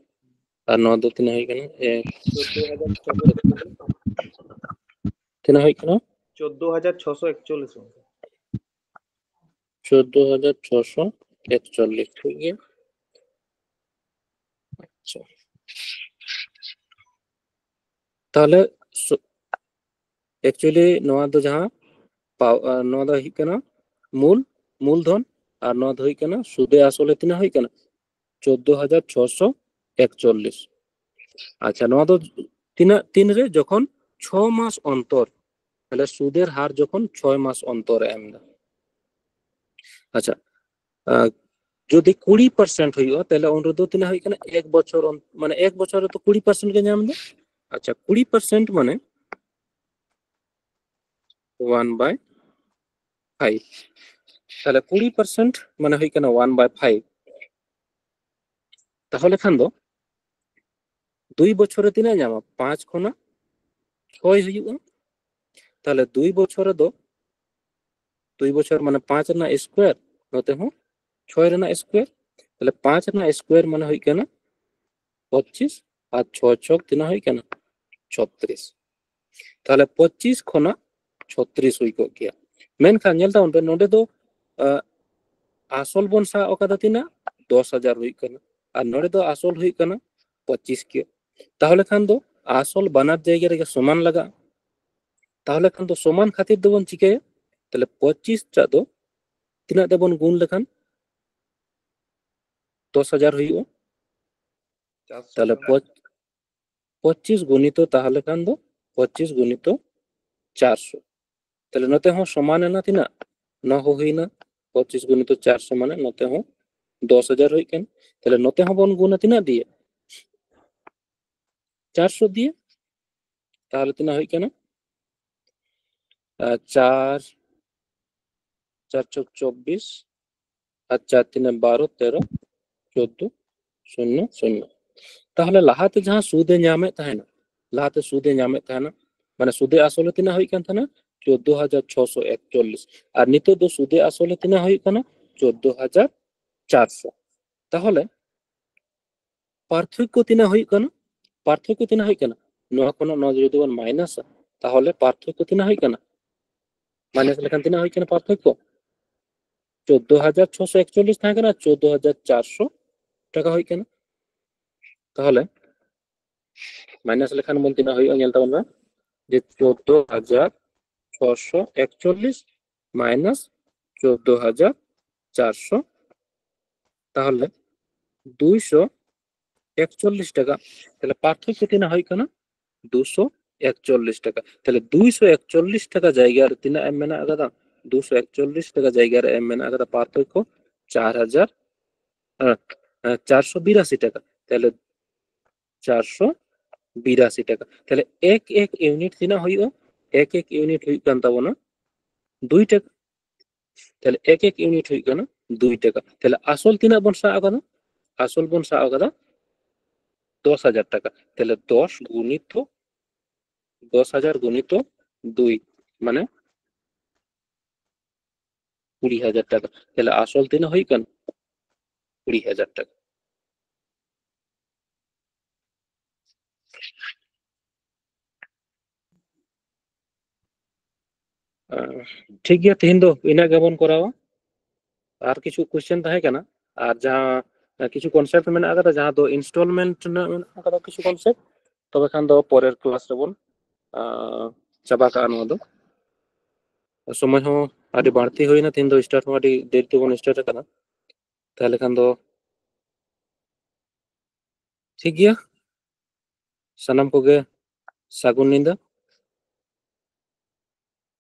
আর 9 দো তিনা হই কেনা 14,641 তিনা হই কেনা 14,641 ঠিক আছে আচ্ছা তাহলে एक्चुअली नवा दो जहां नवा दो हिक ना मूलधन और नवा दो हिक ना सुदे आसले तिना हिक ना 14,641 আচ্ছা নवा दो তিন রে যখন 6 মাস অন্তর তাহলে সুদের হার যখন 6 মাস অন্তর এমদা আচ্ছা যদি 20% হইও তাহলে অনুরোধ তিনা হই কেন 1 বছর মানে 1 বছরে তো 20% কে ñam দে আচ্ছা 20% মানে 1/5 তাহলে 20% মানে হই কেন 1/5 তাহলে খান দো 2 বছরে তিনা ñama 5 খনা 6 হইও তাহলে 2 বছরে দো 2 বছর মানে 5 না স্কয়ার নতে হো 6 রে না স্কয়ার তাহলে 5 না স্কয়ার মানে হই কেন 25 আর 6 ছক তিনা হই কেন 36 তাহলে 25 খনা 36 হই কো গিয়া main Khan ñelta onte node do আসল বনসা ওকাদা তিনা 10,000 হই কেন আর নড়ে তো আসল হই কেন 25 কে তাহলে খান দো আসল বানার জায়গা রে সমান লাগা তাহলে খান তো সমান খাতির দেবন চিকে তাহলে 25 টা তো তিনা দেবন গুণ লেখান 10,000 হইও তাহলে 25 গুণিত তাহলে খান দো 25 গুণিত 400 তাহলে নতে হো সমান না তিনা না হই না 25 গুণিত 400 মানে নতে হো 10,000 হই কেন তাহলে নতে হবন গুণ তিনা দিয়ে 400 দিয়ে তাহলে তিনা হই কেন 4 4 চক 24 আর 4 3 12 13 1400 তাহলে লাহাতে যাহা সুদে ñামে তাহেনা লাহাতে সুদে ñামে তাহেনা মানে সুদে আসলে তিনা হই কান থানা 14,641 আর নিতোগ দো সুদে আসলে তিনা হই কানা 14,400 তাহলে পার্থক্য তিনা হই কানা নোয়া কোনো ন যদি বন মাইনাস তাহলে পার্থক্য তিনা হই কানা মাইনাস লেখান তিনা হই কানা পার্থক্য 14,641 থাকে না 14,400 টাকা হই কেন তাহলে মাইনাস লেখান বলতে না হই ñel তাবনা যে 14,641 মাইনাস 14,400 তাহলে 241 টাকা তাহলে পার্থক্য তিনা হই কেন 241 টাকা তাহলে 241 টাকা জায়গার তিনা এম মেনা আগাদা 241 টাকা জায়গার এম মেনা আগাদা পার্থক্য 482 টাকা তাহলে 482 টাকা তাহলে এক এক ইউনিট তিনা হইও এক এক ইউনিট হই কান তাবনা 2 টাকা তাহলে এক এক ইউনিট হই কানা 2 টাকা তাহলে আসল তিনা বন সা আগাদা আসল বন সা আগাদা 10,000 টাকা তাহলে 10,000 গুণিত 2 মানে 20,000 টাকা তাহলে আসল তিনা হই কান 20,000 টাকা ঠিক গিয়া তিহিন দো ইনা গেবন করাও আর কিছু কোশ্চেন তাহে কানা আর যাহা কিছু কনসেপ্ট মেনা আগাদা যাহা দো ইনস্টলমেন্ট না আগাদা কিছু কনসেপ্ট তবে খান দো পরের ক্লাস রেবন চাবা কা ᱱᱚᱣᱟ ᱫᱚ সময় হো আদি বাড়তি হই না তিন দো স্টার্ট হো আদি দেরি তো বন স্টার্ট কানা তাহলে খান দো ঠিক গিয়া সানাম কোগে সাগুন নিন্দা